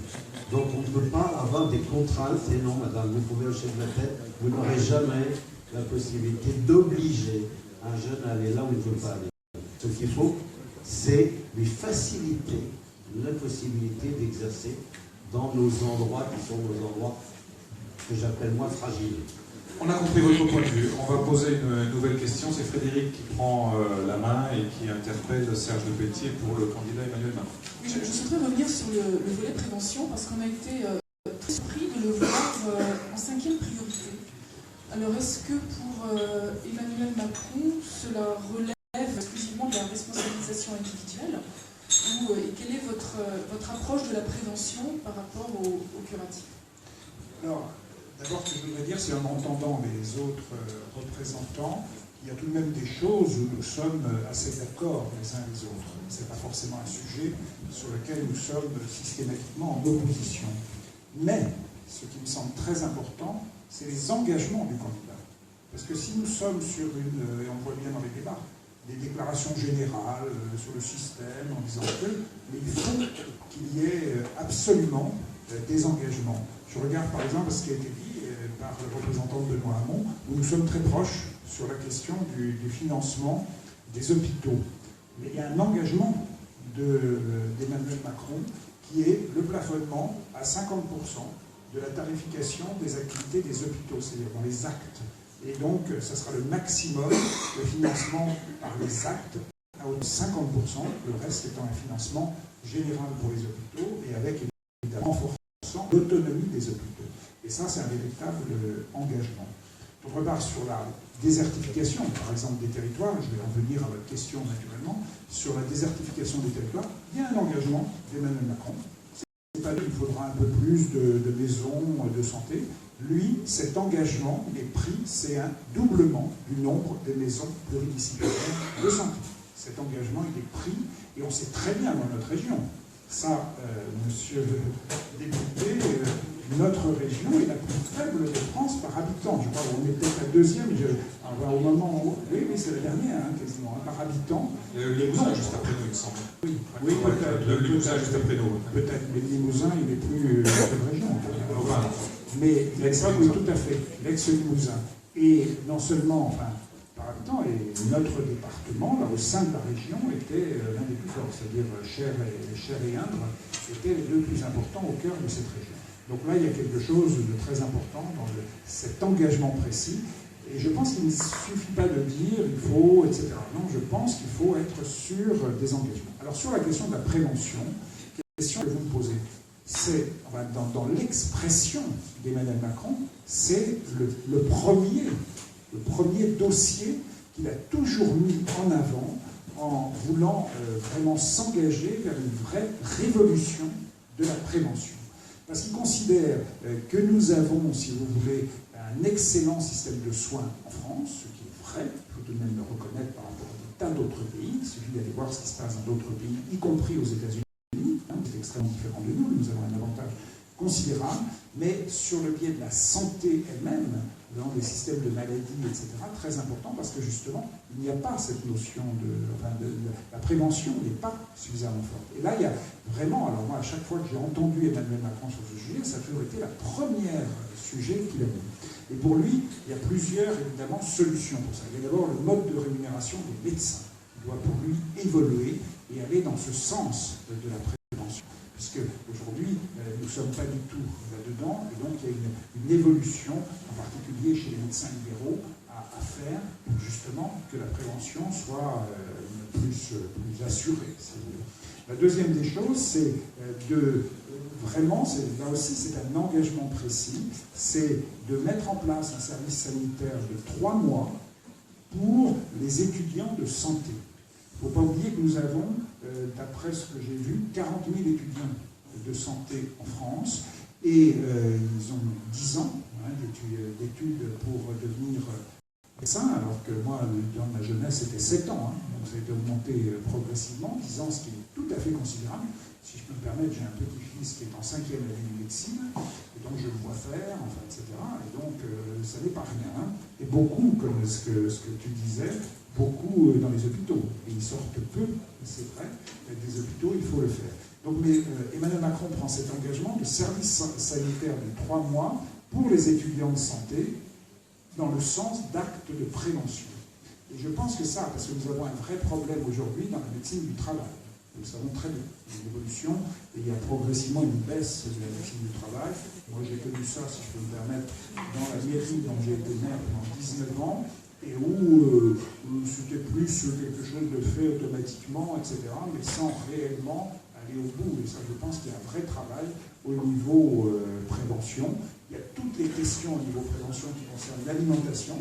Donc on ne peut pas avoir des contraintes. Et non, madame, vous pouvez hocher de la tête. Vous n'aurez jamais la possibilité d'obliger un jeune à aller là où il ne veut pas aller. Ce qu'il faut, c'est lui faciliter la possibilité d'exercer dans nos endroits qui sont nos endroits que j'appelle moi fragiles. On a compris votre point de vue. On va poser une nouvelle question. C'est Frédéric qui prend la main et qui interpelle Serge Lepeletier pour le candidat Emmanuel Macron. Je souhaiterais revenir sur le volet prévention parce qu'on a été très surpris de le voir en 5e priorité. Alors est-ce que pour Emmanuel Macron, cela relève exclusivement de la responsabilisation individuelle et quelle est votre approche de la prévention par rapport au curatif? Alors, d'abord, ce que je voudrais dire, c'est en entendant les autres représentants, il y a tout de même des choses où nous sommes assez d'accord les uns les autres. Ce n'est pas forcément un sujet sur lequel nous sommes systématiquement en opposition. Mais, ce qui me semble très important, c'est les engagements du candidat. Parce que si nous sommes sur et on le voit bien dans les débats, des déclarations générales sur le système en disant que, mais il faut qu'il y ait absolument des engagements. Je regarde par exemple ce qui a été dit par le représentant de Benoît Hamon, où nous sommes très proches sur la question du financement des hôpitaux. Mais il y a un engagement d'Emmanuel Macron qui est le plafonnement à 50% de la tarification des activités des hôpitaux, c'est-à-dire dans les actes. Et donc, ça sera le maximum de financement par les actes à hauteur de 50%, le reste étant un financement général pour les hôpitaux et avec évidemment renforçant l'autonomie des hôpitaux. Et ça, c'est un véritable engagement. D'autre part, sur la désertification, par exemple, des territoires, je vais en venir à votre question naturellement, sur la désertification des territoires, il y a un engagement d'Emmanuel Macron. C'est pas qu'il faudra un peu plus de maisons de santé. Lui, cet engagement est pris, c'est un doublement du nombre des maisons pluridisciplinaires de santé. Cet engagement, il est pris, et on sait très bien dans notre région. Ça, monsieur le député, notre région est la plus faible de France par habitant. Je crois qu'on est peut-être la deuxième, au moment où... Oui, c'est la dernière, quasiment, par habitant. Le Limousin, juste après nous, il me semble. Oui, peut-être. Le Limousin, juste après nous. Peut-être, mais le Limousin, il n'est plus de région. Mais l'ex-Limousin, oui, tout à fait, l'ex-Limousin. Et non seulement, par habitant, et notre département, là, au sein de la région, était l'un des plus forts, c'est-à-dire Cher et Indre, étaient les deux plus importants au cœur de cette région. Donc là, il y a quelque chose de très important dans cet engagement précis. Et je pense qu'il ne suffit pas de dire il faut, etc. Non, je pense qu'il faut être sur des engagements. Alors sur la question de la prévention, la question que vous me posez, c'est, dans l'expression d'Emmanuel Macron, c'est le premier dossier qu'il a toujours mis en avant en voulant vraiment s'engager vers une vraie révolution de la prévention. Parce qu'il considère que nous avons, si vous voulez, un excellent système de soins en France, ce qui est vrai, il faut tout de même le reconnaître par rapport à des tas d'autres pays. Il suffit d'aller voir ce qui se passe dans d'autres pays, y compris aux États-Unis. C'est extrêmement différent de nous, nous avons un avantage considérable, mais sur le biais de la santé elle-même, dans les systèmes de maladies, etc., très important, parce que justement, il n'y a pas cette notion la prévention n'est pas suffisamment forte. Et là, il y a vraiment, alors moi, à chaque fois que j'ai entendu Emmanuel Macron sur ce sujet, ça a toujours été la première sujet qu'il a mis. Et pour lui, il y a plusieurs, évidemment, solutions pour ça. Il y a d'abord le mode de rémunération des médecins, qui doit pour lui évoluer et aller dans ce sens de la prévention. Puisque aujourd'hui, nous ne sommes pas du tout là-dedans, et donc il y a une évolution, en particulier chez les médecins libéraux, à faire pour justement que la prévention soit plus assurée. La deuxième des choses, c'est vraiment, là aussi c'est un engagement précis, c'est de mettre en place un service sanitaire de 3 mois pour les étudiants de santé. Il ne faut pas oublier que nous avons, d'après ce que j'ai vu, 40 000 étudiants de santé en France, et ils ont 10 ans d'études pour devenir médecin, alors que moi, dans ma jeunesse, c'était 7 ans, donc ça a été augmenté progressivement, 10 ans, ce qui est tout à fait considérable. Si je peux me permettre, j'ai un petit-fils qui est en 5e année de médecine, et donc je le vois faire, etc. Et donc, ça n'est pas rien. Et beaucoup, comme ce que tu disais, beaucoup dans les hôpitaux. Et ils sortent peu, c'est vrai, des hôpitaux, il faut le faire. Donc, mais Emmanuel Macron prend cet engagement de service sanitaire de 3 mois pour les étudiants de santé dans le sens d'actes de prévention. Et je pense que ça, parce que nous avons un vrai problème aujourd'hui dans la médecine du travail. nous le savons très bien. Il y a une évolution et il y a progressivement une baisse de la médecine du travail. Moi, j'ai connu ça, si je peux me permettre, dans la mairie dont j'ai été maire pendant 19 ans, et où c'était plus quelque chose de fait automatiquement, etc., mais sans réellement aller au bout. Et ça, je pense qu'il y a un vrai travail au niveau prévention. Il y a toutes les questions au niveau prévention qui concernent l'alimentation.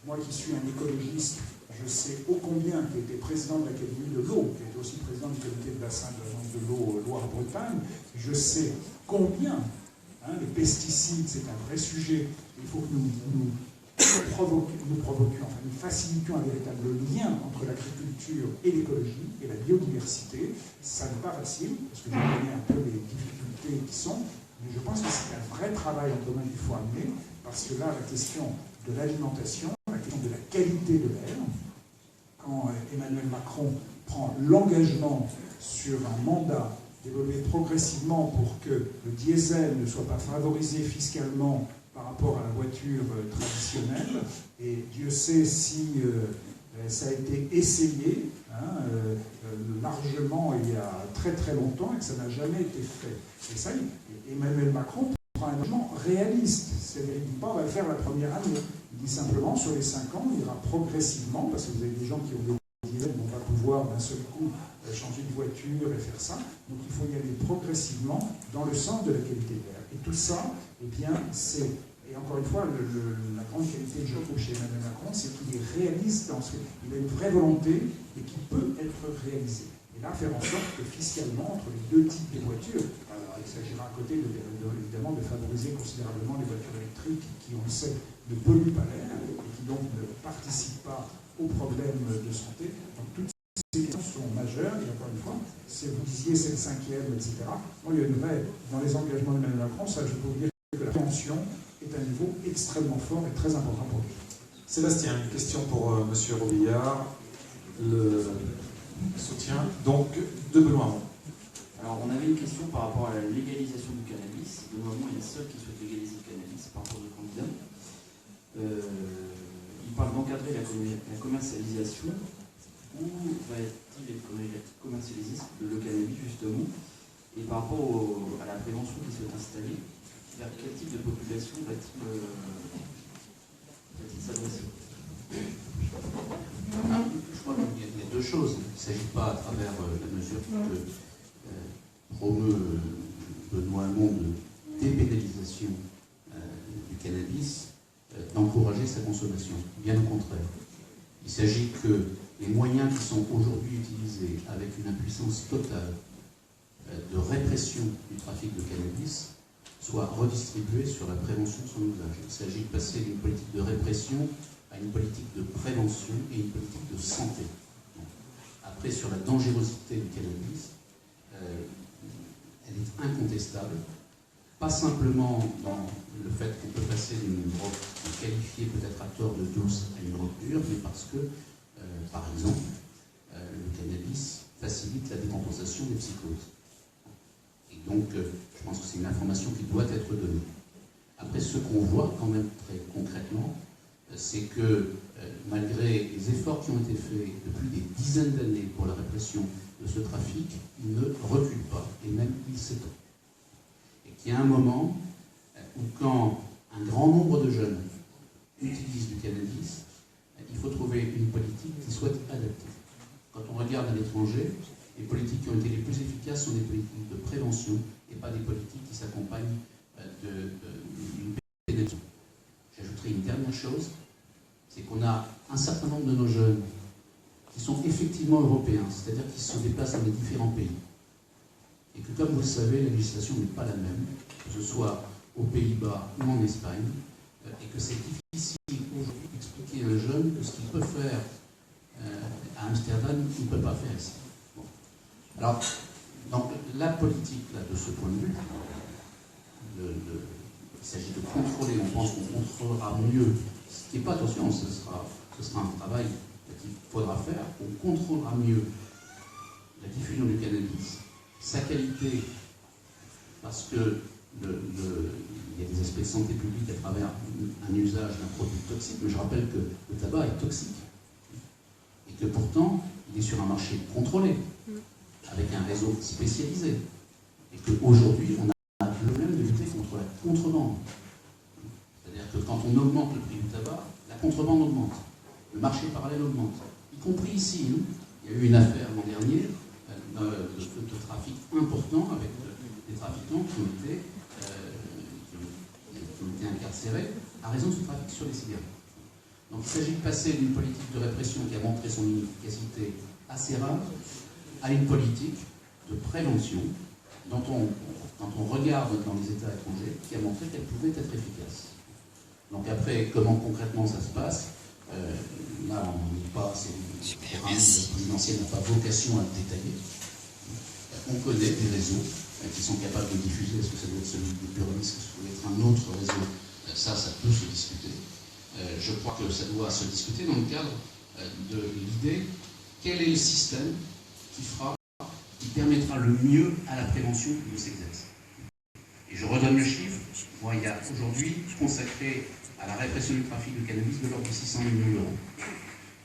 Moi qui suis un écologiste, je sais ô combien, qui était président de l'Académie de l'eau, qui était aussi président du comité de bassin de l'agence de l'eau Loire-Bretagne, je sais combien les pesticides, c'est un vrai sujet. Il faut que nous facilitions un véritable lien entre l'agriculture et l'écologie et la biodiversité. Ça n'est pas facile, parce que je connais un peu les difficultés qui sont, mais je pense que c'est un vrai travail en commun qu'il faut amener, parce que là, la question de l'alimentation, la question de la qualité de l'air, quand Emmanuel Macron prend l'engagement sur un mandat d'évoluer progressivement pour que le diesel ne soit pas favorisé fiscalement par rapport à la voiture traditionnelle, et Dieu sait si ça a été essayé largement il y a très très longtemps et que ça n'a jamais été fait. Et ça, Emmanuel Macron prend un engagement réaliste, c'est-à-dire il ne dit pas on va le faire la première année, il dit simplement sur les 5 ans, il ira progressivement, parce que vous avez des gens qui ont des diesels, on va pouvoir d'un seul coup changer de voiture et faire ça, donc il faut y aller progressivement dans le sens de la qualité de l'air. Et tout ça, eh bien, c'est... Et encore une fois, la grande qualité que je trouve chez Emmanuel Macron, c'est qu'il est réaliste dans ce qu'il a une vraie volonté et qui peut être réalisée. Et là, faire en sorte que fiscalement, entre les deux types de voitures, alors il s'agira à côté évidemment de favoriser considérablement les voitures électriques qui, on le sait, ne polluent pas l'air et qui donc ne participent pas aux problèmes de santé. Donc toutes ces questions sont majeures, et encore une fois, si vous disiez c'est le 5e, etc., bon, il y a une vraie, dans les engagements d'Emmanuel Macron, ça je peux vous dire que la prévention est un niveau extrêmement fort et très important pour lui. Sébastien, une question pour M. Robillard. Le soutien donc de Benoît Hamon. Alors, on avait une question par rapport à la légalisation du cannabis. Benoît Hamon est le seul qui souhaite légaliser le cannabis par rapport au candidat. Il parle d'encadrer la commercialisation. Où va-t-il commercialiser le cannabis, justement? Et par rapport à la prévention qui souhaite installer, vers quel type de population va-t-il s'adresser? Je crois qu'il y a deux choses. Il ne s'agit pas, à travers la mesure que promeut Benoît Hamon de dépénalisation du cannabis, d'encourager sa consommation. Bien au contraire. Il s'agit que les moyens qui sont aujourd'hui utilisés avec une impuissance totale de répression du trafic de cannabis soient redistribués sur la prévention de son usage. Il s'agit de passer d'une politique de répression à une politique de prévention et une politique de santé. Après, sur la dangerosité du cannabis, elle est incontestable, pas simplement dans le fait qu'on peut passer d'une drogue qualifiée peut-être à tort de douce à une drogue dure, mais parce que, par exemple, le cannabis facilite la décompensation des psychoses. Et donc, je pense que c'est une information qui doit être donnée. Après, ce qu'on voit quand même très concrètement, c'est que malgré les efforts qui ont été faits depuis des dizaines d'années pour la répression de ce trafic, il ne recule pas, et même il s'étend. Et qu'il y a un moment où quand un grand nombre de jeunes utilisent du cannabis, il faut trouver une politique qui soit adaptée. Quand on regarde à l'étranger, les politiques qui ont été les plus efficaces sont des politiques de prévention et pas des politiques qui s'accompagnent d'une pénétration. J'ajouterai une dernière chose, c'est qu'on a un certain nombre de nos jeunes qui sont effectivement européens, c'est-à-dire qui se déplacent dans les différents pays. Et que, comme vous le savez, la législation n'est pas la même, que ce soit aux Pays-Bas ou en Espagne, et que c'est difficile aujourd'hui d'expliquer à un jeune que ce qu'il peut faire à Amsterdam, il ne peut pas faire ici. Bon. Alors, donc, la politique, là, de ce point de vue, il s'agit de contrôler, on pense qu'on contrôlera mieux, ce qui n'est pas, attention, ce sera un travail qu'il faudra faire, on contrôlera mieux la diffusion du cannabis, sa qualité, parce que il y a des aspects de santé publique à travers un usage d'un produit toxique, mais je rappelle que le tabac est toxique, et que pourtant, il est sur un marché contrôlé, avec un réseau spécialisé. Et qu'aujourd'hui, on a le problème de lutter contre la contrebande. C'est-à-dire que quand on augmente le prix du tabac, la contrebande augmente. Le marché parallèle augmente. Y compris ici. Il y a eu une affaire l'an dernier de trafic important avec des trafiquants qui ont été incarcérés à raison de ce trafic sur les cigarettes. Donc il s'agit de passer d'une politique de répression qui a montré son inefficacité assez rare à une politique de prévention dont quand on regarde dans les États étrangers, qui a montré qu'elle pouvait être efficace. Donc après, comment concrètement ça se passe, là on n'est pas, le présidentiel n'a pas vocation à le détailler. On connaît des réseaux qui sont capables de diffuser. Est-ce que ça doit être celui du pluralisme, est-ce que ça doit être un autre réseau? Ça peut se discuter. Je crois que ça doit se discuter dans le cadre de l'idée quel est le système qui permettra le mieux à la prévention de ces exercices. Et je redonne le chiffre. Moi, il y a aujourd'hui consacré à la répression du trafic de cannabis de l'ordre de 600 millions d'euros.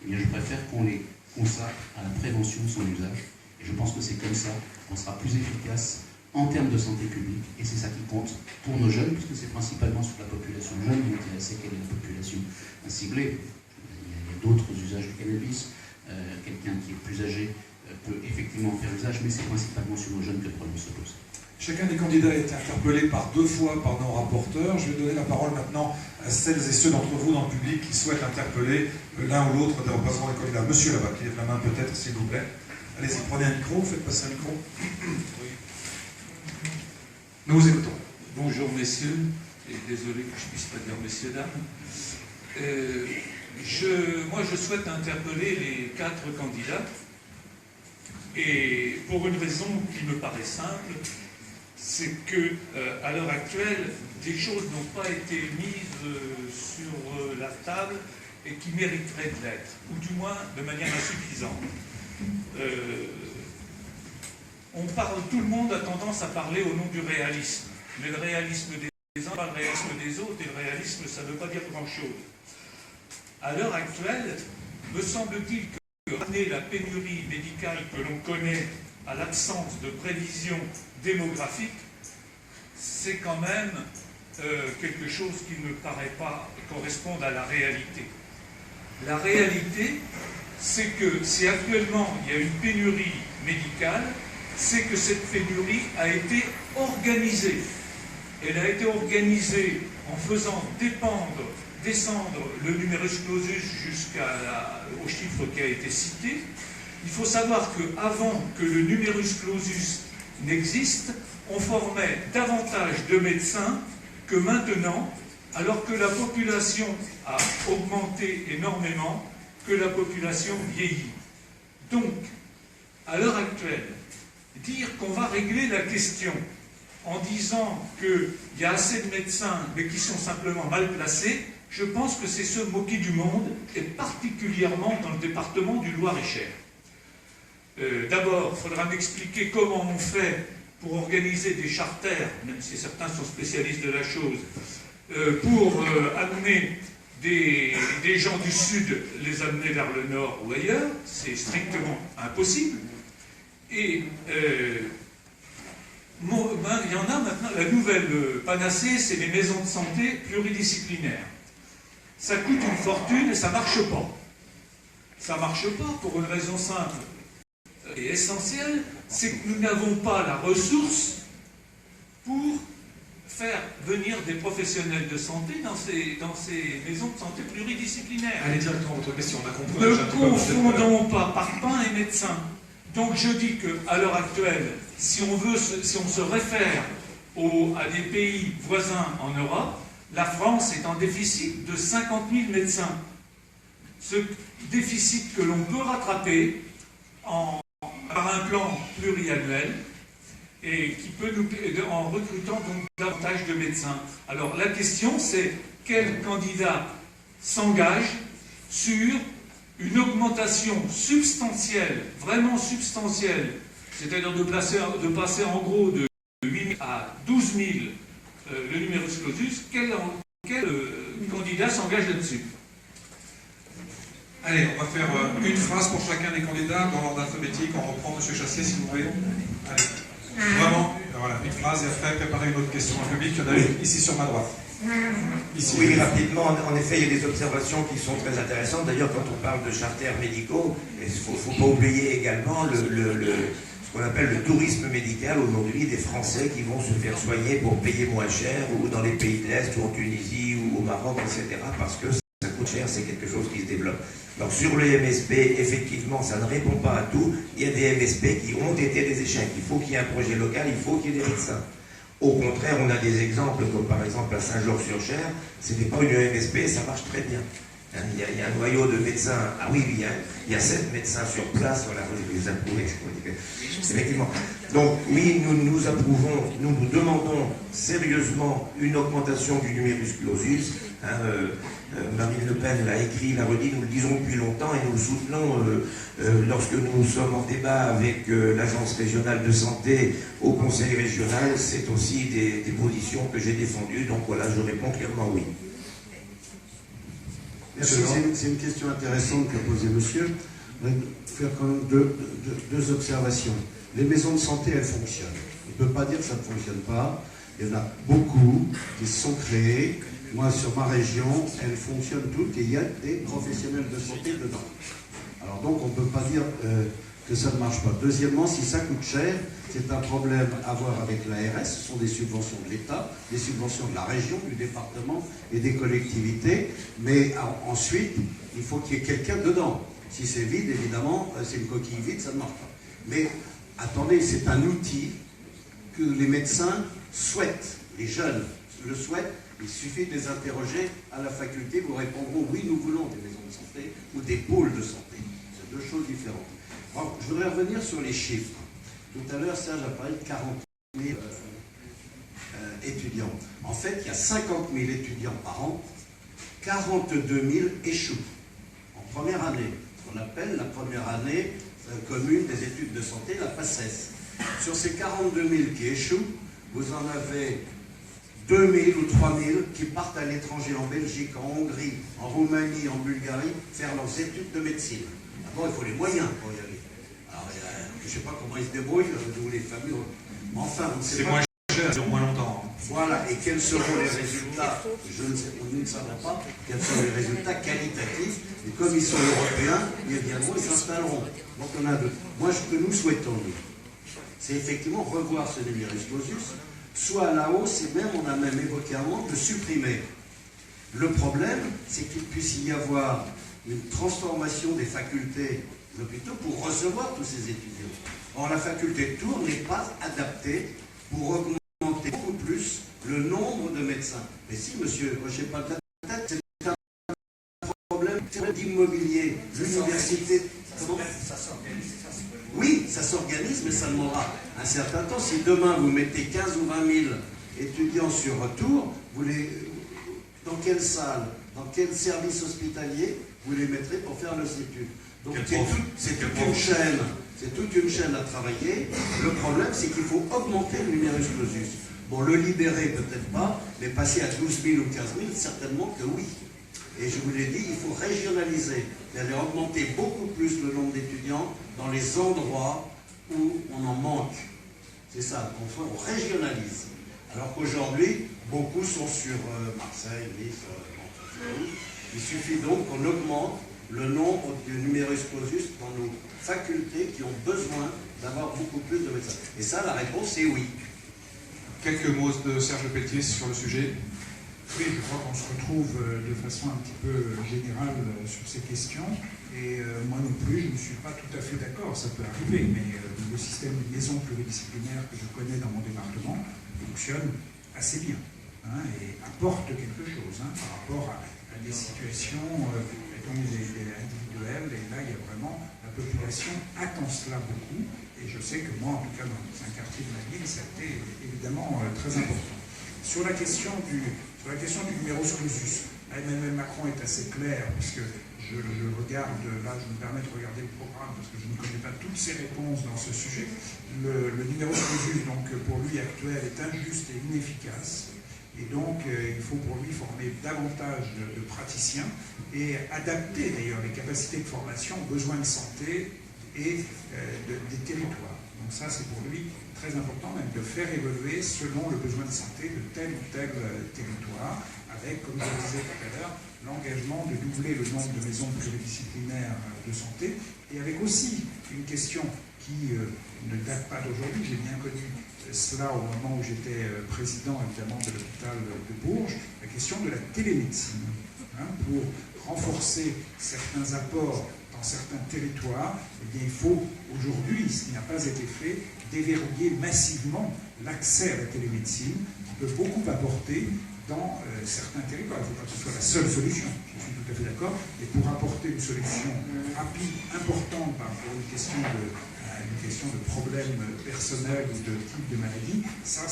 Eh bien, je préfère qu'on les consacre à la prévention de son usage. Et je pense que c'est comme ça qu'on sera plus efficace en termes de santé publique. Et c'est ça qui compte pour nos jeunes, puisque c'est principalement sur la population jeune qui est intéressée, quelle est la population ciblée. Il y a d'autres usages du cannabis. Quelqu'un qui est plus âgé peut effectivement faire usage, mais c'est principalement sur nos jeunes que le problème se pose. Chacun des candidats a été interpellé par 2 fois par nos rapporteurs. Je vais donner la parole maintenant à celles et ceux d'entre vous dans le public qui souhaitent interpeller l'un ou l'autre des représentants des candidats. Monsieur là-bas, qui lève la main peut-être, s'il vous plaît. Allez-y, prenez un micro, faites passer un micro. Oui. Nous vous écoutons. Bonjour messieurs, et désolé que je ne puisse pas dire messieurs, dames. Moi je souhaite interpeller les 4 candidats, et pour une raison qui me paraît simple, c'est que à l'heure actuelle, des choses n'ont pas été mises sur la table et qui mériteraient de l'être, ou du moins de manière insuffisante. Tout le monde a tendance à parler au nom du réalisme. Mais le réalisme des uns, pas le réalisme des autres, et le réalisme, ça ne veut pas dire grand-chose. À l'heure actuelle, me semble-t-il que ramener la pénurie médicale que l'on connaît à l'absence de prévision démographique, c'est quand même quelque chose qui ne me paraît pas correspondre à la réalité. La réalité, c'est que si actuellement il y a une pénurie médicale, c'est que cette pénurie a été organisée. Elle a été organisée en faisant descendre le numerus clausus jusqu'au chiffre qui a été cité. Il faut savoir qu'avant que le numerus clausus n'existe, on formait davantage de médecins que maintenant, alors que la population a augmenté énormément, que la population vieillit. Donc, à l'heure actuelle, dire qu'on va régler la question en disant qu'il y a assez de médecins, mais qui sont simplement mal placés, je pense que c'est se moquer du monde, et particulièrement dans le département du Loir-et-Cher. D'abord, il faudra m'expliquer comment on fait pour organiser des charters, même si certains sont spécialistes de la chose, pour amener des gens du Sud, les amener vers le Nord ou ailleurs. C'est strictement impossible. Et il y en a maintenant, la nouvelle panacée, c'est les maisons de santé pluridisciplinaires. Ça coûte une fortune et ça ne marche pas. Ça ne marche pas pour une raison simple et essentielle, c'est que nous n'avons pas la ressource pour faire venir des professionnels de santé dans ces maisons de santé pluridisciplinaires. Allez directement à votre question, on a compris. Ne confondons pas parpaing et médecin. Donc je dis qu'à l'heure actuelle, si on se réfère à des pays voisins en Europe, la France est en déficit de 50 000 médecins. Ce déficit que l'on peut rattraper par un plan pluriannuel et qui peut en recrutant donc davantage de médecins. Alors la question c'est quel candidat s'engage sur une augmentation substantielle, vraiment substantielle, c'est-à-dire de passer en gros de 8 000 à 12 000 le numerus clausus, quel candidat s'engage là-dessus? Allez, on va faire une phrase pour chacun des candidats dans l'ordre alphabétique. On reprend M. Chassier, s'il vous plaît. Allez. Vraiment, voilà, une phrase et après préparer une autre question en public. Il y en a une ici sur ma droite. Ici. Oui, rapidement, en effet, il y a des observations qui sont très intéressantes. D'ailleurs, quand on parle de charters médicaux, il ne faut pas oublier également ce qu'on appelle le tourisme médical aujourd'hui, des Français qui vont se faire soigner pour payer moins cher, ou dans les pays de l'Est, ou en Tunisie, ou au Maroc, etc., parce que ça coûte cher, c'est quelque chose qui se développe. Donc sur le MSP, effectivement, ça ne répond pas à tout. Il y a des MSP qui ont été des échecs. Il faut qu'il y ait un projet local, il faut qu'il y ait des médecins. Au contraire, on a des exemples, comme par exemple à Saint-Georges-sur-Cher, ce n'est pas une MSP, ça marche très bien. Il y a un noyau de médecins. Ah oui, il y a 7 médecins sur place. Voilà, vous les approuvez. Effectivement. Donc oui, nous approuvons, nous demandons sérieusement une augmentation du numerus clausus. Marine Le Pen l'a écrit, l'a redit, nous le disons depuis longtemps et nous le soutenons lorsque nous sommes en débat avec l'Agence régionale de santé au Conseil régional. C'est aussi des positions que j'ai défendues. Donc voilà, je réponds clairement oui. C'est une question intéressante qu'a posée monsieur. Je vais faire quand même deux observations. Les maisons de santé, elles fonctionnent. On ne peut pas dire que ça ne fonctionne pas. Il y en a beaucoup qui se sont créées. Moi, sur ma région, elles fonctionnent toutes et il y a des professionnels de santé dedans. Alors donc, on ne peut pas dire que ça ne marche pas. Deuxièmement, si ça coûte cher, c'est un problème à voir avec l'ARS. Ce sont des subventions de l'État, des subventions de la région, du département et des collectivités. Mais ensuite, il faut qu'il y ait quelqu'un dedans. Si c'est vide, évidemment, c'est une coquille vide, ça ne marche pas. Mais attendez, c'est un outil que les médecins souhaitent, les jeunes le souhaitent. Il suffit de les interroger à la faculté, vous répondront oui, nous voulons des maisons de santé ou des pôles de santé. C'est deux choses différentes. Alors, je voudrais revenir sur les chiffres. Tout à l'heure, Serge a parlé de 40 000 étudiants. En fait, il y a 50 000 étudiants par an, 42 000 échouent en première année. Ce qu'on appelle la première année commune des études de santé, la PACES. Sur ces 42 000 qui échouent, vous en avez 2 000 ou 3 000 qui partent à l'étranger, en Belgique, en Hongrie, en Roumanie, en Bulgarie, faire leurs études de médecine. D'abord, il faut les moyens pour y aller. Alors, je ne sais pas comment ils se débrouillent, d'où les familles. Enfin, on ne sait pas. C'est moins cher, ça dure moins longtemps. Voilà, et quels seront les résultats? Nous ne savons pas quels sont les résultats qualitatifs. Et comme ils sont européens, ils viendront, ils s'installeront. Donc on a deux. Moi, ce que nous souhaitons, c'est effectivement revoir ce numerus clausus, soit à la hausse, et même, on a même évoqué avant, de supprimer. Le problème, c'est qu'il puisse y avoir une transformation des facultés d'hôpitaux pour recevoir tous ces étudiants. Or, la faculté de Tours n'est pas adaptée pour augmenter beaucoup plus le nombre de médecins. Mais si, monsieur, je ne sais pas de la tête, c'est un problème d'immobilier. L'université... Ça s'organise. Oui, ça s'organise, mais ça demandera un certain temps. Si demain vous mettez 15 ou 20 000 étudiants sur Tours, dans quelle salle, dans quel service hospitalier vous les mettrez pour faire leurs études? Donc c'est toute une chaîne à travailler. Le problème, c'est qu'il faut augmenter le numerus clausus. Bon, le libérer peut-être pas, mais passer à 12 000 ou 15 000, certainement que oui. Et je vous l'ai dit, il faut régionaliser, c'est-à-dire augmenter beaucoup plus le nombre d'étudiants dans les endroits où on en manque. C'est ça, on régionalise. Alors qu'aujourd'hui, beaucoup sont sur Marseille, Nice, Montpellier. Il suffit donc qu'on augmente le nombre de numerus clausus dans nos facultés qui ont besoin d'avoir beaucoup plus de médecins. Et ça, la réponse est oui. Quelques mots de Serge Pelletier sur le sujet. Oui, je crois qu'on se retrouve de façon un petit peu générale sur ces questions. Et moi non plus, je ne suis pas tout à fait d'accord, ça peut arriver, mais le système de maison pluridisciplinaire que je connais dans mon département fonctionne assez bien, et apporte quelque chose par rapport à des situations individuelles. Et là, il y a vraiment, la population attend cela beaucoup. Et je sais que moi, en tout cas, dans un quartier de la ville, ça a été évidemment très important. Sur la question du numerus clausus, Emmanuel Macron est assez clair, puisque je regarde, là je me permets de regarder le programme, parce que je ne connais pas toutes ses réponses dans ce sujet. Le numerus clausus, donc pour lui actuel, est injuste et inefficace. Et donc, il faut pour lui former davantage de praticiens et adapter d'ailleurs les capacités de formation aux besoins de santé et des territoires. Donc ça, c'est pour lui très important, même de faire évoluer selon le besoin de santé de tel ou tel territoire, avec, comme je le disais tout à l'heure, l'engagement de doubler le nombre de maisons pluridisciplinaires de santé, et avec aussi une question qui ne date pas d'aujourd'hui. J'ai bien connu cela au moment où j'étais président évidemment de l'hôpital de Bourges, la question de la télémédecine, pour renforcer certains apports dans certains territoires. Eh bien, il faut aujourd'hui, ce qui n'a pas été fait, déverrouiller massivement l'accès à la télémédecine, qui peut beaucoup apporter dans certains territoires. Il ne faut pas que ce soit la seule solution, je suis tout à fait d'accord, mais pour apporter une solution rapide, importante par rapport à une question de problème personnel ou de type de maladie, ça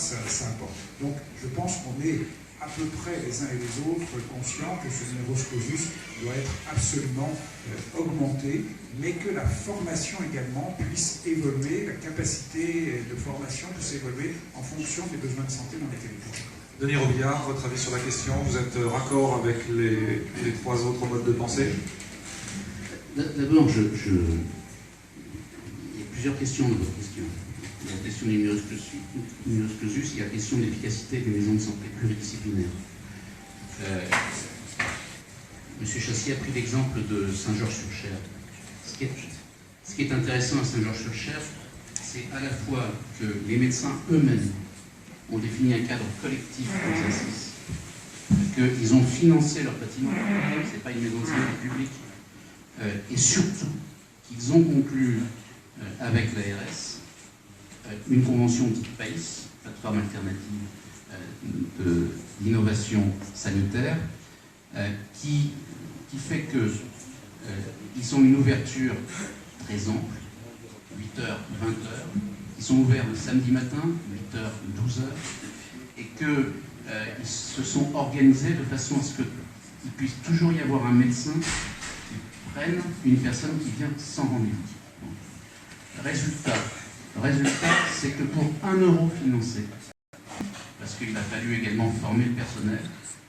importe. Donc je pense qu'on est à peu près les uns et les autres conscients que ce numerus clausus doit être absolument augmenté, mais que la formation également puisse évoluer, la capacité de formation puisse évoluer en fonction des besoins de santé dans les territoires. Denis Robillard, votre avis sur la question? Vous êtes raccord avec les trois autres modes de pensée? D'abord, il y a plusieurs questions dans votre question. Il y a la question du numerus clausus, il y a la question de l'efficacité des maisons de santé pluridisciplinaires. Monsieur Chassier a pris l'exemple de Saint-Georges-sur-Cher. Ce qui est intéressant à Saint-Georges-sur-Cher, c'est à la fois que les médecins eux-mêmes ont défini un cadre collectif d'exercice, qu'ils ont financé leur bâtiment, ce n'est pas une maison de santé publique, et surtout qu'ils ont conclu avec l'ARS une convention type PAIS, plateforme alternative d'innovation sanitaire, qui fait qu'ils ont une ouverture très ample, 8h, 20h, ils sont ouverts le samedi matin, 8h, 12h, et qu'ils se sont organisés de façon à ce qu'il puisse toujours y avoir un médecin qui prenne une personne qui vient sans rendez-vous. Le résultat, c'est que pour 1 euro financé, parce qu'il a fallu également former le personnel,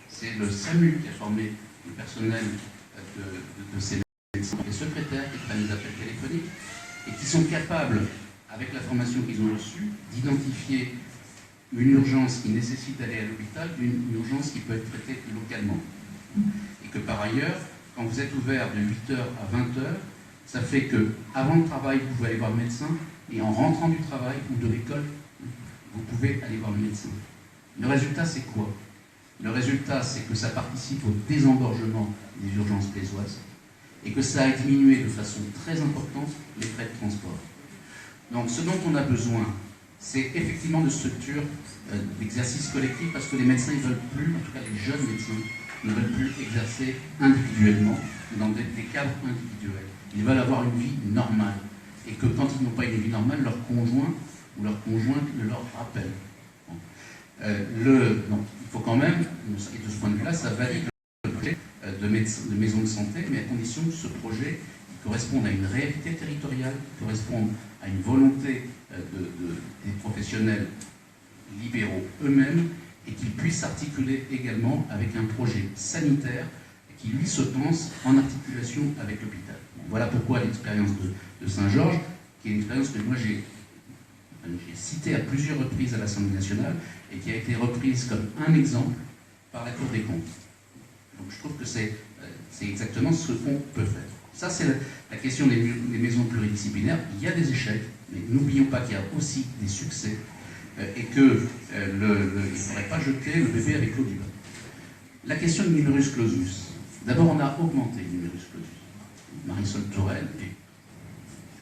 c'est le SAMU qui a formé le personnel de ces médecins, les secrétaires qui prennent les appels téléphoniques, et qui sont capables, avec la formation qu'ils ont reçue, d'identifier une urgence qui nécessite d'aller à l'hôpital d'une urgence qui peut être traitée localement. Et que par ailleurs, quand vous êtes ouvert de 8h à 20h, ça fait que avant le travail, vous pouvez aller voir le médecin, et en rentrant du travail ou de l'école, vous pouvez aller voir le médecin. Le résultat, c'est quoi? Le résultat, c'est que ça participe au désengorgement des urgences pézoises et que ça a diminué de façon très importante les frais de transport. Donc ce dont on a besoin, c'est effectivement de structures d'exercice collectif, parce que les médecins ne veulent plus, en tout cas les jeunes médecins, ne veulent plus exercer individuellement, dans des cadres individuels. Ils veulent avoir une vie normale. Et que quand ils n'ont pas une vie normale, leur conjoint ou leur conjointe le leur rappelle. Donc, il faut quand même, et de ce point de vue-là, ça valide le projet de maison de santé, mais à condition que ce projet corresponde à une réalité territoriale, corresponde à une volonté des professionnels libéraux eux-mêmes, et qu'ils puissent s'articuler également avec un projet sanitaire qui, lui, se pense en articulation avec l'hôpital. Bon, voilà pourquoi l'expérience de Saint-Georges, qui est une expérience que moi j'ai citée à plusieurs reprises à l'Assemblée nationale, et qui a été reprise comme un exemple par la Cour des comptes. Donc je trouve que c'est exactement ce qu'on peut faire. Ça, c'est la question des maisons pluridisciplinaires. Il y a des échecs, mais n'oublions pas qu'il y a aussi des succès, et qu'il ne faudrait pas jeter le bébé avec l'eau du bain. La question du numerus clausus. D'abord, on a augmenté le numerus clausus. Marisol Touraine,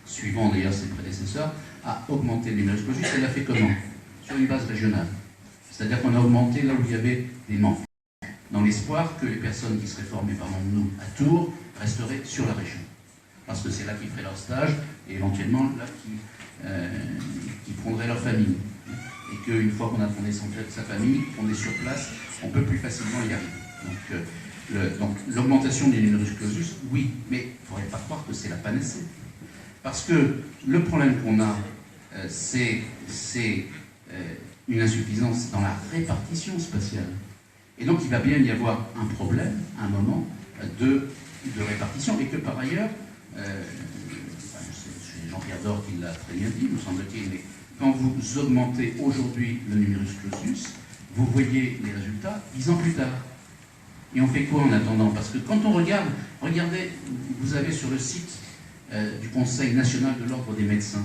suivant d'ailleurs ses prédécesseurs, a augmenté le numerus clausus. Elle l'a fait comment? Sur une base régionale. C'est-à-dire qu'on a augmenté là où il y avait des manques, dans l'espoir que les personnes qui seraient formées par nous à Tours resteraient sur la région. Parce que c'est là qu'ils feraient leur stage, et éventuellement là qu'ils prendraient leur famille. Et qu'une fois qu'on a fondé sa famille, qu'on est sur place, on peut plus facilement y arriver. Donc l'augmentation des numerus clausus, oui, mais il ne faudrait pas croire que c'est la panacée. Parce que le problème qu'on a, c'est une insuffisance dans la répartition spatiale. Et donc il va bien y avoir un problème, à un moment, de répartition, et que par ailleurs, c'est Jean-Pierre Dor qui l'a très bien dit, me semble-t-il, mais quand vous augmentez aujourd'hui le numerus clausus, vous voyez les résultats 10 ans plus tard. Et on fait quoi en attendant? Parce que quand on regarde, regardez, vous avez sur le site du Conseil national de l'ordre des médecins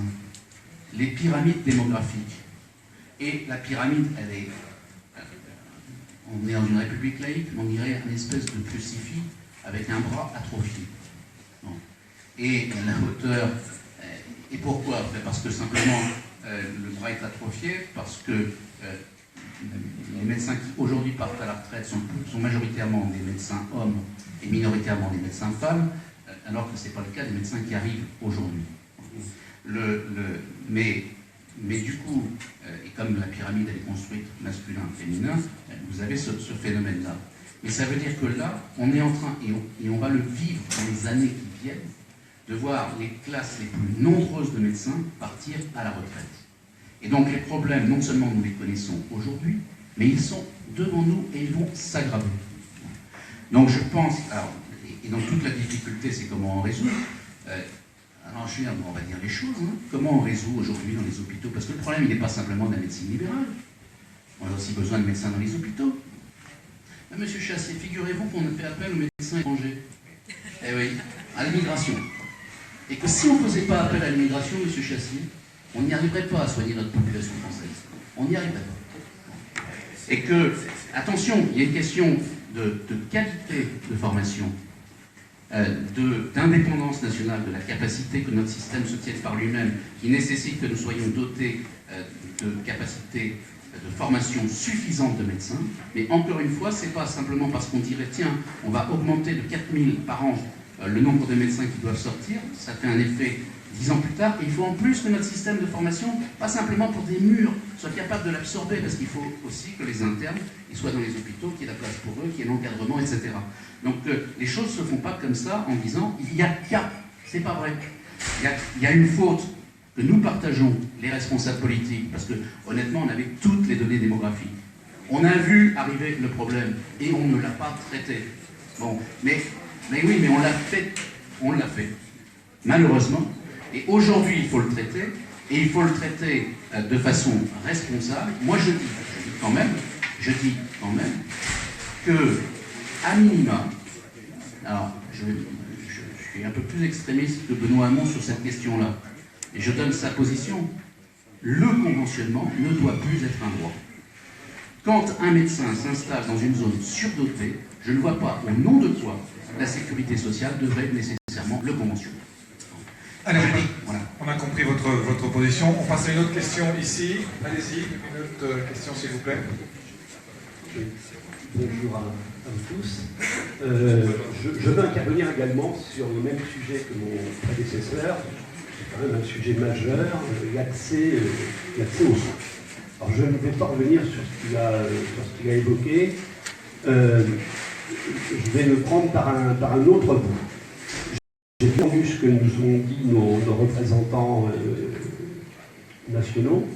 les pyramides démographiques. Et la pyramide, elle est... on est dans une république laïque, on dirait une espèce de crucifix avec un bras atrophié. Bon. Et la hauteur... et pourquoi? Parce que simplement le bras est atrophié, parce que les médecins qui aujourd'hui partent à la retraite sont majoritairement des médecins hommes et minoritairement des médecins femmes, alors que ce n'est pas le cas des médecins qui arrivent aujourd'hui. Mais du coup, et comme la pyramide elle est construite masculin-féminin, vous avez ce phénomène-là. Mais ça veut dire que là, on est en train, et on va le vivre dans les années qui viennent, de voir les classes les plus nombreuses de médecins partir à la retraite. Et donc les problèmes, non seulement nous les connaissons aujourd'hui, mais ils sont devant nous et ils vont s'aggraver. Donc je pense, alors, et donc toute la difficulté, c'est comment on résout. Alors je veux dire, on va dire les choses, hein. Comment on résout aujourd'hui dans les hôpitaux? Parce que le problème, il n'est pas simplement de la médecine libérale. On a aussi besoin de médecins dans les hôpitaux. Monsieur Chassier, figurez-vous qu'on a fait appel aux médecins étrangers. Eh oui, à l'immigration. Et que si on ne faisait pas appel à l'immigration, monsieur Chassier, on n'y arriverait pas à soigner notre population française. On n'y arriverait pas. Et que, attention, il y a une question de qualité de formation, d'indépendance nationale, de la capacité que notre système se tienne par lui-même, qui nécessite que nous soyons dotés de capacités de formation suffisante de médecins. Mais encore une fois, ce n'est pas simplement parce qu'on dirait, tiens, on va augmenter de 4000 par an le nombre de médecins qui doivent sortir, ça fait un effet 10 ans plus tard, et il faut en plus que notre système de formation, pas simplement pour des murs, soit capable de l'absorber, parce qu'il faut aussi que les internes ils soient dans les hôpitaux, qu'il y ait la place pour eux, qu'il y ait l'encadrement, etc. Donc les choses ne se font pas comme ça en disant il y a qu'à, c'est pas vrai. Il y a une faute que nous partageons, les responsables politiques, parce que honnêtement on avait toutes les données démographiques. On a vu arriver le problème et on ne l'a pas traité. Bon, mais oui, mais on l'a fait, malheureusement. Et aujourd'hui, il faut le traiter, et il faut le traiter de façon responsable. Moi, je dis quand même que, à minima, alors je suis un peu plus extrémiste que Benoît Hamon sur cette question-là, et je donne sa position, le conventionnement ne doit plus être un droit. Quand un médecin s'installe dans une zone surdotée, je ne vois pas au nom de quoi la sécurité sociale devrait nécessairement le conventionner. Allez, on a compris votre position. On passe à une autre question ici. Allez-y, une autre question s'il vous plaît. Bonjour à vous tous. Je veux intervenir également sur le même sujet que mon prédécesseur. C'est quand même un sujet majeur, l'accès aux soins. Alors je ne vais pas revenir sur ce qu'il a évoqué. Je vais le prendre par un autre bout. J'ai entendu ce que nous ont dit nos représentants nationaux.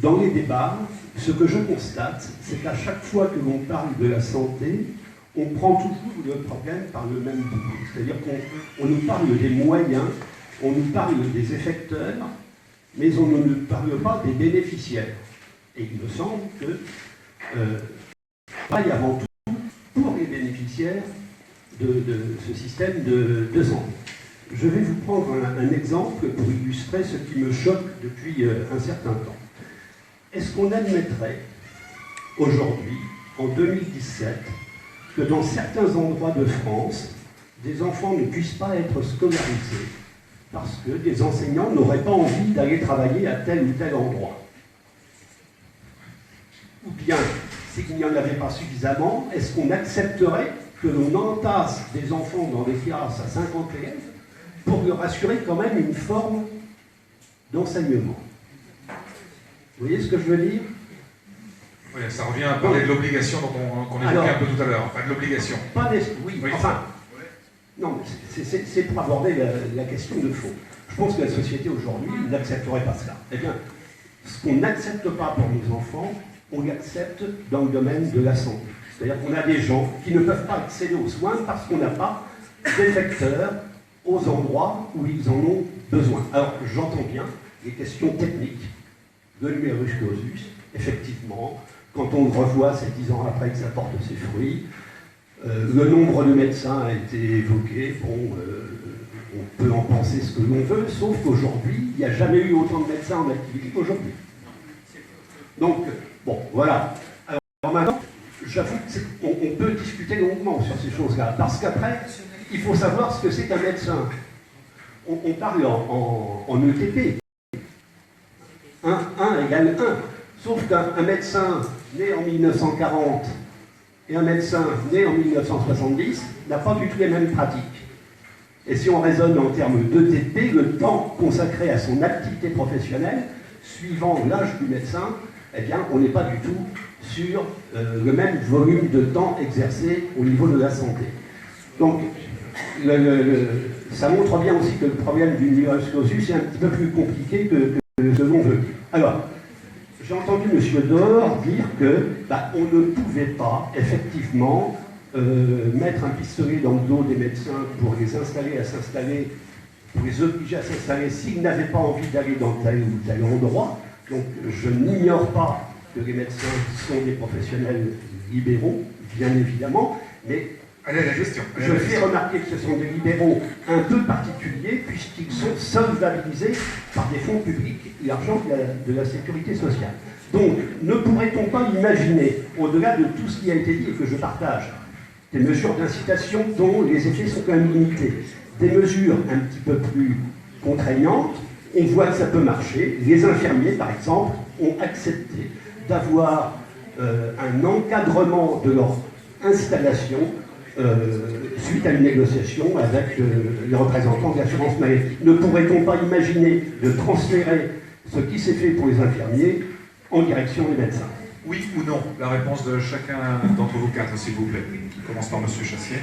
Dans les débats, ce que je constate, c'est qu'à chaque fois que l'on parle de la santé, on prend toujours le problème par le même bout. C'est-à-dire qu'on nous parle des moyens, on nous parle des effecteurs, mais on ne nous parle pas des bénéficiaires. Et il me semble que il y a avant tout pour les bénéficiaires de ce système de santé. Je vais vous prendre un exemple pour illustrer ce qui me choque depuis un certain temps. Est-ce qu'on admettrait aujourd'hui, en 2017, que dans certains endroits de France, des enfants ne puissent pas être scolarisés parce que des enseignants n'auraient pas envie d'aller travailler à tel ou tel endroit? Ou bien, c'est qu'il n'y en avait pas suffisamment, est-ce qu'on accepterait que l'on entasse des enfants dans des classes à 50 élèves pour leur assurer quand même une forme d'enseignement? Vous voyez ce que je veux dire? Oui, ça revient à parler de l'obligation qu'on évoquait un peu tout à l'heure. Enfin, de l'obligation. Oui, enfin, non, c'est pour aborder la question de fond. Je pense que la société aujourd'hui n'accepterait pas cela. Eh bien, Ce qu'on n'accepte pas pour nos enfants, on l'accepte dans le domaine de la santé. C'est-à-dire qu'on a des gens qui ne peuvent pas accéder aux soins parce qu'on n'a pas d'effecteurs aux endroits où ils en ont besoin. Alors, j'entends bien les questions techniques de l'humérus clausus. Effectivement, quand on le revoit, c'est 10 ans après que ça porte ses fruits. Le nombre de médecins a été évoqué. Bon, on peut en penser ce que l'on veut, sauf qu'aujourd'hui, il n'y a jamais eu autant de médecins en activité qu'aujourd'hui. Donc, bon, voilà. Alors maintenant, j'avoue qu'on peut discuter longuement sur ces choses-là, parce qu'après, il faut savoir ce que c'est qu'un médecin. On parle en ETP. 1 égale 1. Sauf qu'un médecin né en 1940 et un médecin né en 1970 n'a pas du tout les mêmes pratiques. Et si on raisonne en termes d'ETP, le temps consacré à son activité professionnelle, suivant l'âge du médecin, eh bien, on n'est pas du tout sur le même volume de temps exercé au niveau de la santé. Donc, ça montre bien aussi que le problème du numerus clausus est un petit peu plus compliqué que ce l'on veut. Alors, j'ai entendu M. Dor dire que on ne pouvait pas, effectivement, mettre un pistolet dans le dos des médecins pour les s'installer, pour les obliger à s'installer s'ils n'avaient pas envie d'aller dans tel ou tel endroit. Donc, je n'ignore pas que les médecins sont des professionnels libéraux, bien évidemment, mais allez à la question. Je fais remarquer que ce sont des libéraux un peu particuliers, puisqu'ils sont solvabilisés par des fonds publics, l'argent de la sécurité sociale. Donc, ne pourrait-on pas imaginer, au-delà de tout ce qui a été dit et que je partage, des mesures d'incitation dont les effets sont quand même limités, des mesures un petit peu plus contraignantes, on voit que ça peut marcher. Les infirmiers, par exemple, ont accepté d'avoir un encadrement de leur installation suite à une négociation avec les représentants de l'assurance maladie. Ne pourrait-on pas imaginer de transférer ce qui s'est fait pour les infirmiers en direction des médecins? Oui ou non? La réponse de chacun d'entre vous quatre, s'il vous plaît. On commence par M. Chassier.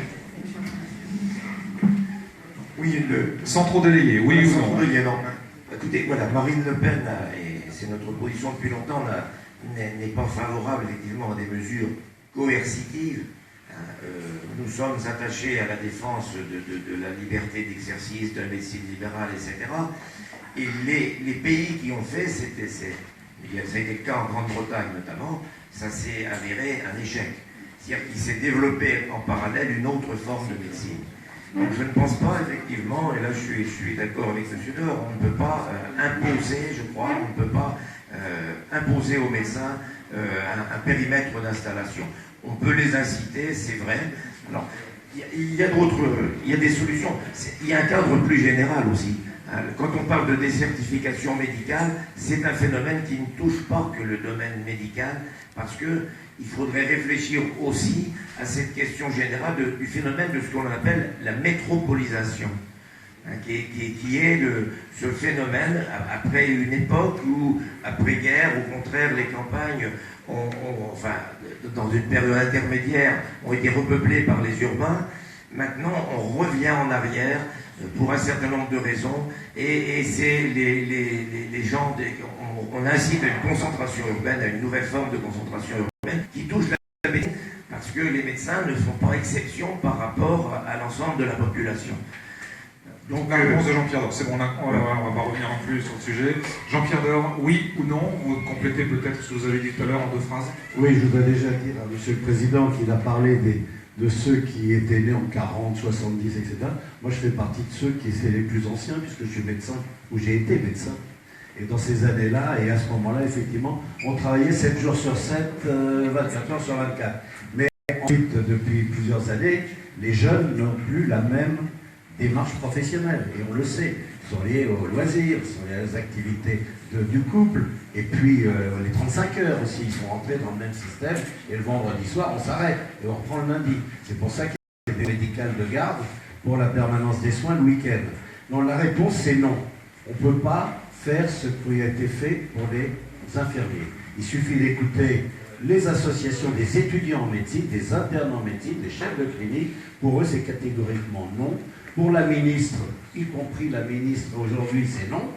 Oui, sans trop délayer, oui ou non? Sans trop délayer, non. Écoutez, voilà, Marine Le Pen, et c'est notre position depuis longtemps, n'est pas favorable effectivement à des mesures coercitives. Nous sommes attachés à la défense de la liberté d'exercice, de la médecine libérale, etc. Et les pays qui ont fait, ça a été le cas en Grande-Bretagne notamment, ça s'est avéré un échec. C'est-à-dire qu'il s'est développé en parallèle une autre forme de médecine. Donc je ne pense pas effectivement, et là je suis d'accord avec M. Dor, on ne peut pas imposer, je crois, on ne peut pas imposer aux médecins un périmètre d'installation. On peut les inciter, c'est vrai. Alors, il y a des solutions. Il y a un cadre plus général aussi. Quand on parle de désertification médicale, c'est un phénomène qui ne touche pas que le domaine médical, parce qu'il faudrait réfléchir aussi à cette question générale du phénomène de ce qu'on appelle la métropolisation, qui est ce phénomène après une époque où, après-guerre, au contraire, les campagnes, enfin, dans une période intermédiaire, ont été repeuplées par les urbains. Maintenant, on revient en arrière pour un certain nombre de raisons, et c'est les gens, on incite à une concentration urbaine, à une nouvelle forme de concentration urbaine qui touche la médecine, parce que les médecins ne font pas exception par rapport à l'ensemble de la population. Donc la réponse de Jean-Pierre Dor, c'est bon, on va pas revenir en plus sur le sujet. Jean-Pierre Dor, oui ou non? Vous complétez peut-être ce que vous avez dit tout à l'heure en 2 phrases. Oui, je voudrais déjà dire à M. le Président qu'il a parlé de ceux qui étaient nés en 40, 70, etc. Moi, je fais partie de ceux qui étaient les plus anciens, puisque je suis médecin, ou j'ai été médecin. Et dans ces années-là, et à ce moment-là, effectivement, on travaillait 7 jours sur 7, 24 heures sur 24. Mais ensuite, depuis plusieurs années, les jeunes n'ont plus la même démarche professionnelle, et on le sait, ils sont liés aux loisirs, ils sont liés aux activités du couple, et puis les 35 heures aussi, ils sont rentrés dans le même système, et le vendredi soir, on s'arrête, et on reprend le lundi. C'est pour ça qu'il y a des médicales de garde pour la permanence des soins le week-end. Donc la réponse, c'est non. On ne peut pas faire ce qui a été fait pour les infirmiers. Il suffit d'écouter les associations des étudiants en médecine, des internes en médecine, des chefs de clinique. Pour eux, c'est catégoriquement non. Pour la ministre, y compris la ministre aujourd'hui, c'est non.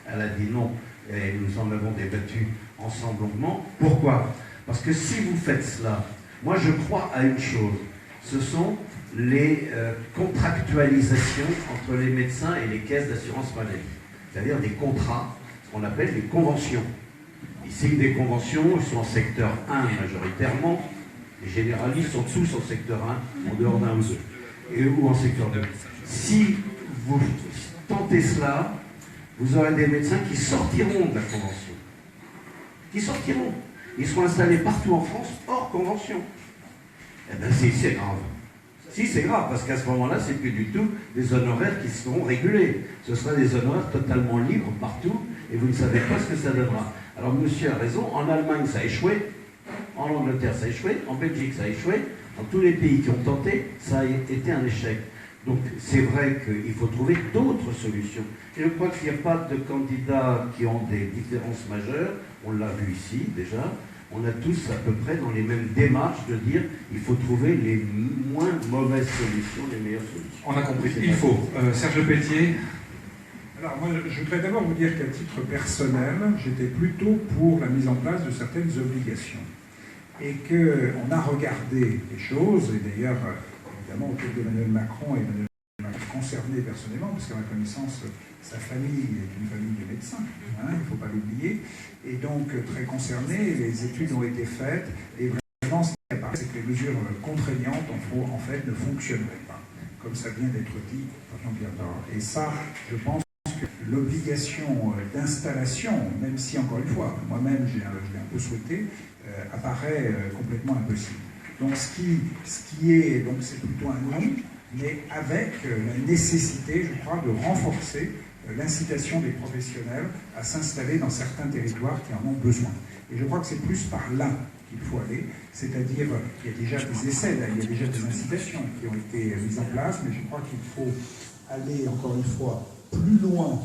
Elle a dit non et nous en avons débattu ensemble longuement. Pourquoi? Parce que si vous faites cela, moi je crois à une chose, ce sont les contractualisations entre les médecins et les caisses d'assurance maladie, c'est-à-dire des contrats, ce qu'on appelle des conventions. Ils signent des conventions, ils sont en secteur 1 majoritairement, les généralistes sont tous en secteur 1, en dehors d'un ou deux, ou en secteur 2. Si vous tentez cela, vous aurez des médecins qui sortiront de la convention. Qui sortiront. Ils seront installés partout en France, hors convention. Eh bien, c'est grave. Si, c'est grave, parce qu'à ce moment-là, c'est plus du tout des honoraires qui seront régulés. Ce sera des honoraires totalement libres partout, et vous ne savez pas ce que ça donnera. Alors, monsieur a raison, en Allemagne, ça a échoué, en Angleterre, ça a échoué, en Belgique, ça a échoué, dans tous les pays qui ont tenté, ça a été un échec. Donc, c'est vrai qu'il faut trouver d'autres solutions. Et je crois qu'il n'y a pas de candidats qui ont des différences majeures, on l'a vu ici déjà. On a tous à peu près dans les mêmes démarches de dire il faut trouver les moins mauvaises solutions, les meilleures solutions. On a compris, il faut. Serge Pelletier. Alors moi, je voudrais d'abord vous dire qu'à titre personnel, j'étais plutôt pour la mise en place de certaines obligations. Et qu'on a regardé les choses, et d'ailleurs, évidemment, autour d'Emmanuel Macron, et Emmanuel Macron concerné personnellement, parce qu'à ma connaissance, sa famille est une famille de médecins, hein, il ne faut pas l'oublier, et donc très concerné, les études ont été faites, et vraiment ce qui apparaît, c'est que les mesures contraignantes en fait ne fonctionneraient pas, comme ça vient d'être dit par Jean-Pierre Door. Et ça, je pense que l'obligation d'installation, même si encore une fois, moi-même je l'ai un peu souhaité, apparaît complètement impossible. Donc ce qui est, donc c'est plutôt un non, mais avec la nécessité, je crois, de renforcer l'incitation des professionnels à s'installer dans certains territoires qui en ont besoin. Et je crois que c'est plus par là qu'il faut aller, c'est-à-dire, il y a déjà des essais, là, il y a déjà des incitations qui ont été mises en place, mais je crois qu'il faut aller, encore une fois, plus loin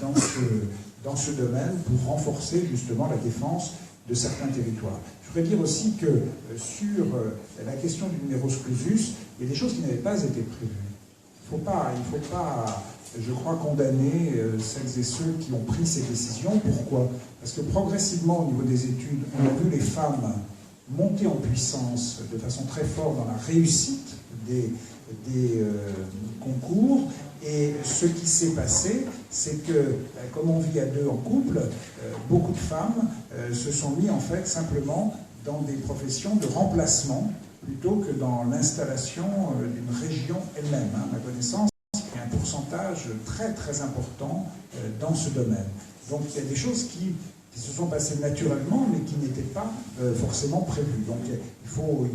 dans ce domaine pour renforcer justement la défense de certains territoires. Je voudrais dire aussi que sur la question du numerus clausus, il y a des choses qui n'avaient pas été prévues. Il ne faut pas, je crois, condamner celles et ceux qui ont pris ces décisions. Pourquoi? Parce que progressivement, au niveau des études, on a vu les femmes monter en puissance de façon très forte dans la réussite des concours. Et ce qui s'est passé, c'est que, comme on vit à deux en couple, beaucoup de femmes se sont mis en fait simplement dans des professions de remplacement plutôt que dans l'installation d'une région elle-même. À ma connaissance, il y a un pourcentage très très important dans ce domaine. Donc il y a des choses qui se sont passées naturellement, mais qui n'étaient pas forcément prévues. Donc il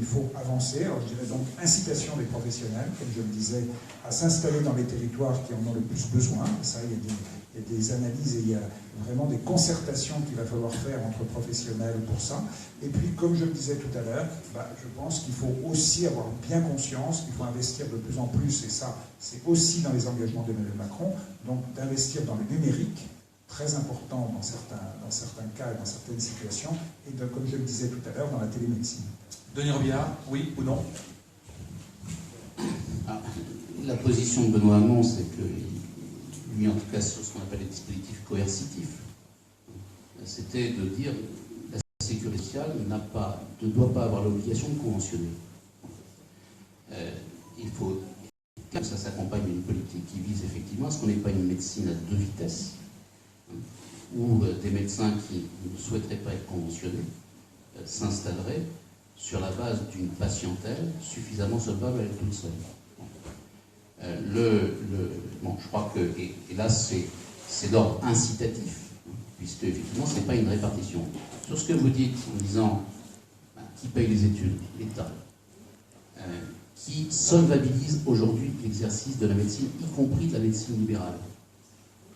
faut avancer. Alors je dirais donc incitation des professionnels, comme je le disais, à s'installer dans les territoires qui en ont le plus besoin. Ça, il y a des analyses et il y a vraiment des concertations qu'il va falloir faire entre professionnels pour ça. Et puis, comme je le disais tout à l'heure, je pense qu'il faut aussi avoir bien conscience qu'il faut investir de plus en plus, et ça, c'est aussi dans les engagements d'Emmanuel Macron, donc d'investir dans le numérique, très important dans certains cas et dans certaines situations, et comme je le disais tout à l'heure, dans la télémédecine. Denis Robillard, oui ou non? La position de Benoît Hamon, c'est que lui, en tout cas, sur ce qu'on appelle les dispositifs coercitifs, c'était de dire que la sécurité sociale ne doit pas avoir l'obligation de conventionner. Il faut que ça s'accompagne d'une politique qui vise effectivement à ce qu'on n'ait pas une médecine à deux vitesses, où des médecins qui ne souhaiteraient pas être conventionnés s'installeraient sur la base d'une patientèle suffisamment solvable à elle toute seule. Je crois que, et là c'est d'ordre incitatif, puisque effectivement ce n'est pas une répartition. Sur ce que vous dites en disant qui paye les études, l'État, qui solvabilise aujourd'hui l'exercice de la médecine, y compris de la médecine libérale,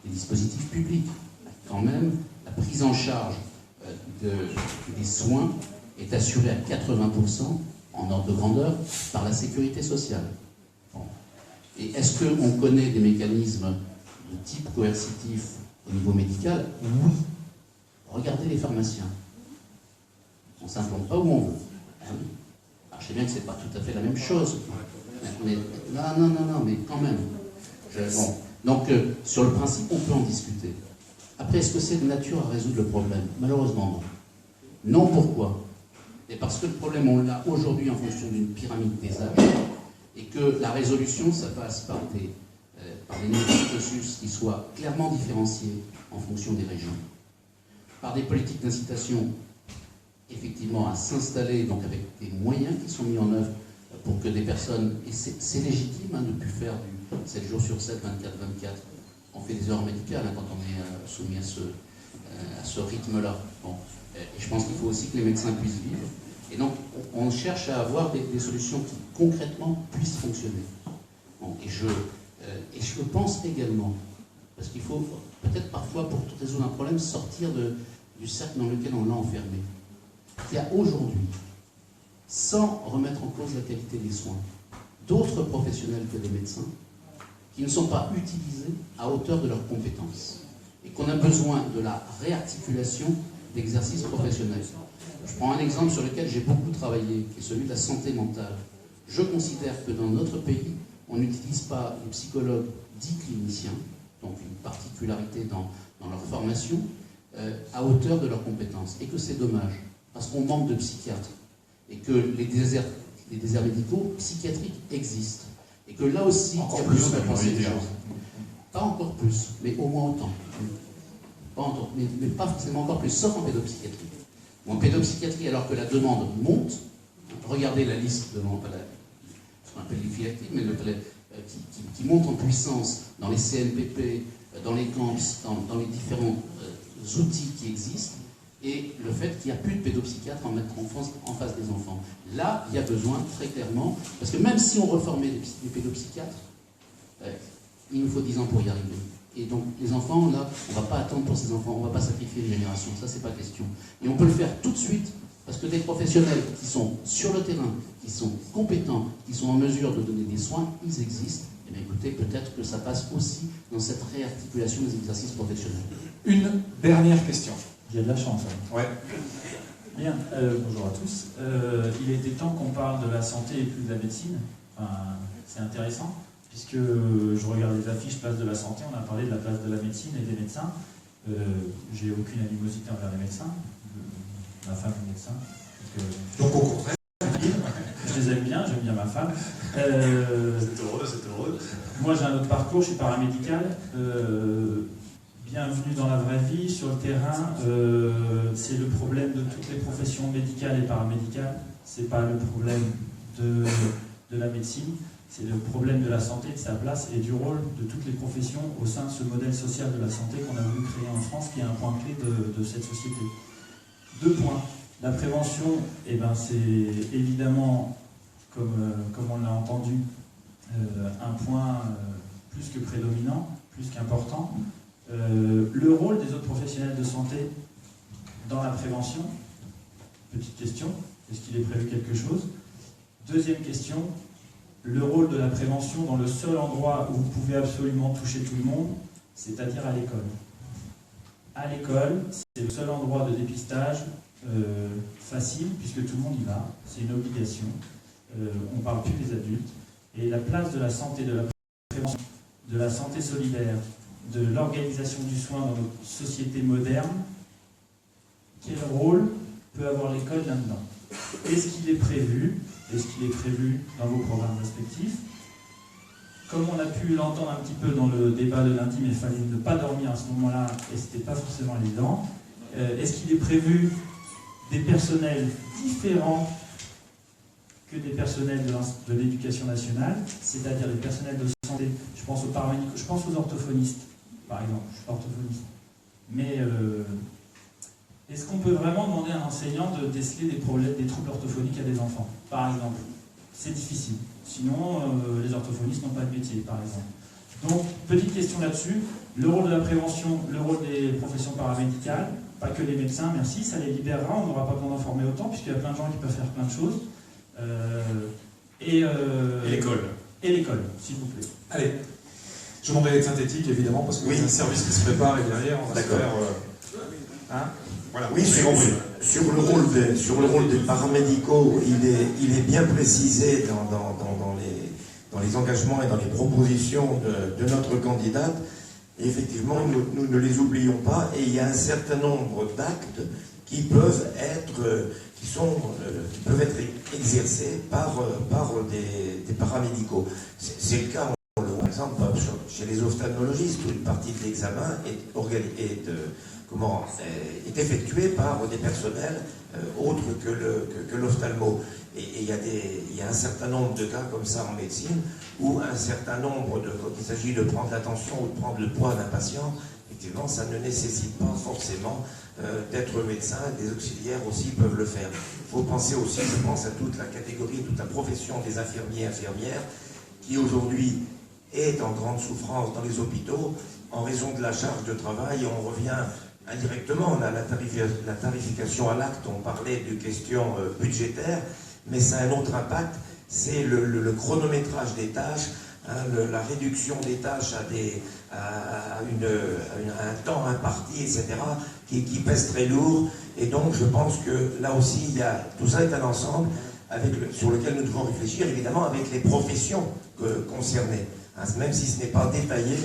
les dispositifs publics, quand même, la prise en charge des soins est assurée à 80% en ordre de grandeur par la sécurité sociale. Et est-ce qu'on connaît des mécanismes de type coercitif au niveau médical? Oui. Regardez les pharmaciens. On ne s'implante pas où on veut. Alors, je sais bien que ce n'est pas tout à fait la même chose. Mais, non, mais quand même. Donc, sur le principe, on peut en discuter. Après, est-ce que c'est de nature à résoudre le problème? Malheureusement, non. Non, pourquoi? Et parce que le problème, on l'a aujourd'hui en fonction d'une pyramide des âges, et que la résolution, ça passe par des niveaux de cursus qui soient clairement différenciés en fonction des régions, par des politiques d'incitation, effectivement, à s'installer, donc avec des moyens qui sont mis en œuvre pour que des personnes, et c'est légitime de ne plus faire du 7 jours sur 7, 24-24, on fait des heures médicales quand on est soumis à ce rythme-là. Bon. Et je pense qu'il faut aussi que les médecins puissent vivre. Et donc, on cherche à avoir des solutions qui, concrètement, puissent fonctionner. Bon, et je pense également, parce qu'il faut peut-être parfois, pour résoudre un problème, sortir du cercle dans lequel on l'a enfermé. Il y a aujourd'hui, sans remettre en cause la qualité des soins, d'autres professionnels que des médecins qui ne sont pas utilisés à hauteur de leurs compétences et qu'on a besoin de la réarticulation d'exercices professionnels. Je prends un exemple sur lequel j'ai beaucoup travaillé, qui est celui de la santé mentale. Je considère que dans notre pays, on n'utilise pas les psychologues dits cliniciens, donc une particularité dans leur formation, à hauteur de leurs compétences, et que c'est dommage, parce qu'on manque de psychiatres, et que les déserts médicaux psychiatriques existent, et que là aussi, il y a besoin de penser des choses. Pas encore plus, mais au moins autant. Mais pas forcément encore plus, sauf en pédopsychiatrie. Ou en pédopsychiatrie, alors que la demande monte, regardez la liste de ce qu'on appelle les phylactiques, mais qui monte en puissance dans les CNPP, dans les camps, dans les différents outils qui existent, et le fait qu'il n'y a plus de pédopsychiatres en mettre en face des enfants. Là, il y a besoin, très clairement, parce que même si on reformait les pédopsychiatres, il nous faut 10 ans pour y arriver. Et donc, les enfants, là, on ne va pas attendre pour ces enfants, on ne va pas sacrifier une génération, ça, c'est pas question. Et on peut le faire tout de suite, parce que des professionnels qui sont sur le terrain, qui sont compétents, qui sont en mesure de donner des soins, ils existent. Et bien écoutez, peut-être que ça passe aussi dans cette réarticulation des exercices professionnels. Une dernière question. Il y a de la chance. Hein. Ouais. Bien, bonjour à tous. Il était temps qu'on parle de la santé et plus de la médecine. Enfin, c'est intéressant, puisque je regarde les affiches place de la santé, on a parlé de la place de la médecine et des médecins. J'ai aucune animosité envers les médecins. Ma femme est médecin. Donc au contraire. Je les aime bien, j'aime bien ma femme. C'est heureux. Moi j'ai un autre parcours, je suis paramédical. Bienvenue dans la vraie vie, sur le terrain. C'est le problème de toutes les professions médicales et paramédicales. C'est pas le problème de la médecine, c'est le problème de la santé, de sa place et du rôle de toutes les professions au sein de ce modèle social de la santé qu'on a voulu créer en France, qui est un point clé de cette société. 2 points. La prévention, c'est évidemment, comme on l'a entendu, un point plus que prédominant, plus qu'important. Le rôle des autres professionnels de santé dans la prévention, petite question, est-ce qu'il est prévu quelque chose? Deuxième question, le rôle de la prévention dans le seul endroit où vous pouvez absolument toucher tout le monde, c'est-à-dire à l'école. À l'école, c'est le seul endroit de dépistage facile, puisque tout le monde y va, c'est une obligation. On ne parle plus des adultes. Et la place de la santé, de la prévention, de la santé solidaire, de l'organisation du soin dans notre société moderne, quel rôle peut avoir l'école là-dedans? Est-ce qu'il est prévu dans vos programmes respectifs? Comme on a pu l'entendre un petit peu dans le débat de lundi, mais il fallait ne pas dormir à ce moment-là, et ce n'était pas forcément évident, est-ce qu'il est prévu des personnels différents que des personnels de l'éducation nationale, c'est-à-dire des personnels de santé? Je pense aux paramédicaux, je pense aux orthophonistes, par exemple. Je ne suis pas orthophoniste. Mais est-ce qu'on peut vraiment demander à un enseignant de déceler des troubles orthophoniques à des enfants, par exemple? C'est difficile. Sinon, les orthophonistes n'ont pas de métier, par exemple. Donc, petite question là-dessus. Le rôle de la prévention, le rôle des professions paramédicales, pas que les médecins, merci, ça les libérera, on n'aura pas besoin d'en former autant, puisqu'il y a plein de gens qui peuvent faire plein de choses. Et l'école. Et l'école, s'il vous plaît. Allez, je demanderai d'être synthétique, évidemment, parce qu'il y a un service qui se prépare, et derrière, on va se faire... Voilà. Oui, sur le rôle des paramédicaux, il est bien précisé dans les engagements et dans les propositions de notre candidate. Et effectivement, nous ne les oublions pas, et il y a un certain nombre d'actes qui peuvent être exercés par des paramédicaux. C'est le cas, par exemple, chez les ophtalmologistes, où une partie de l'examen est effectuée par des personnels autres que l'ophtalmo. Et il y a un certain nombre de cas comme ça en médecine, où un certain nombre quand il s'agit de prendre l'attention ou de prendre le poids d'un patient, effectivement, ça ne nécessite pas forcément d'être médecin, des auxiliaires aussi peuvent le faire. Il faut penser aussi, je pense, à toute la catégorie, toute la profession des infirmiers et infirmières, qui aujourd'hui est en grande souffrance dans les hôpitaux, en raison de la charge de travail. On revient indirectement, on a la tarification à l'acte, on parlait de questions budgétaires, mais ça a un autre impact, c'est le chronométrage des tâches, la réduction des tâches à un temps imparti, etc., qui pèse très lourd. Et donc je pense que là aussi, tout ça est un ensemble sur lequel nous devons réfléchir, évidemment, avec les professions concernées. Même si ce n'est pas détaillé,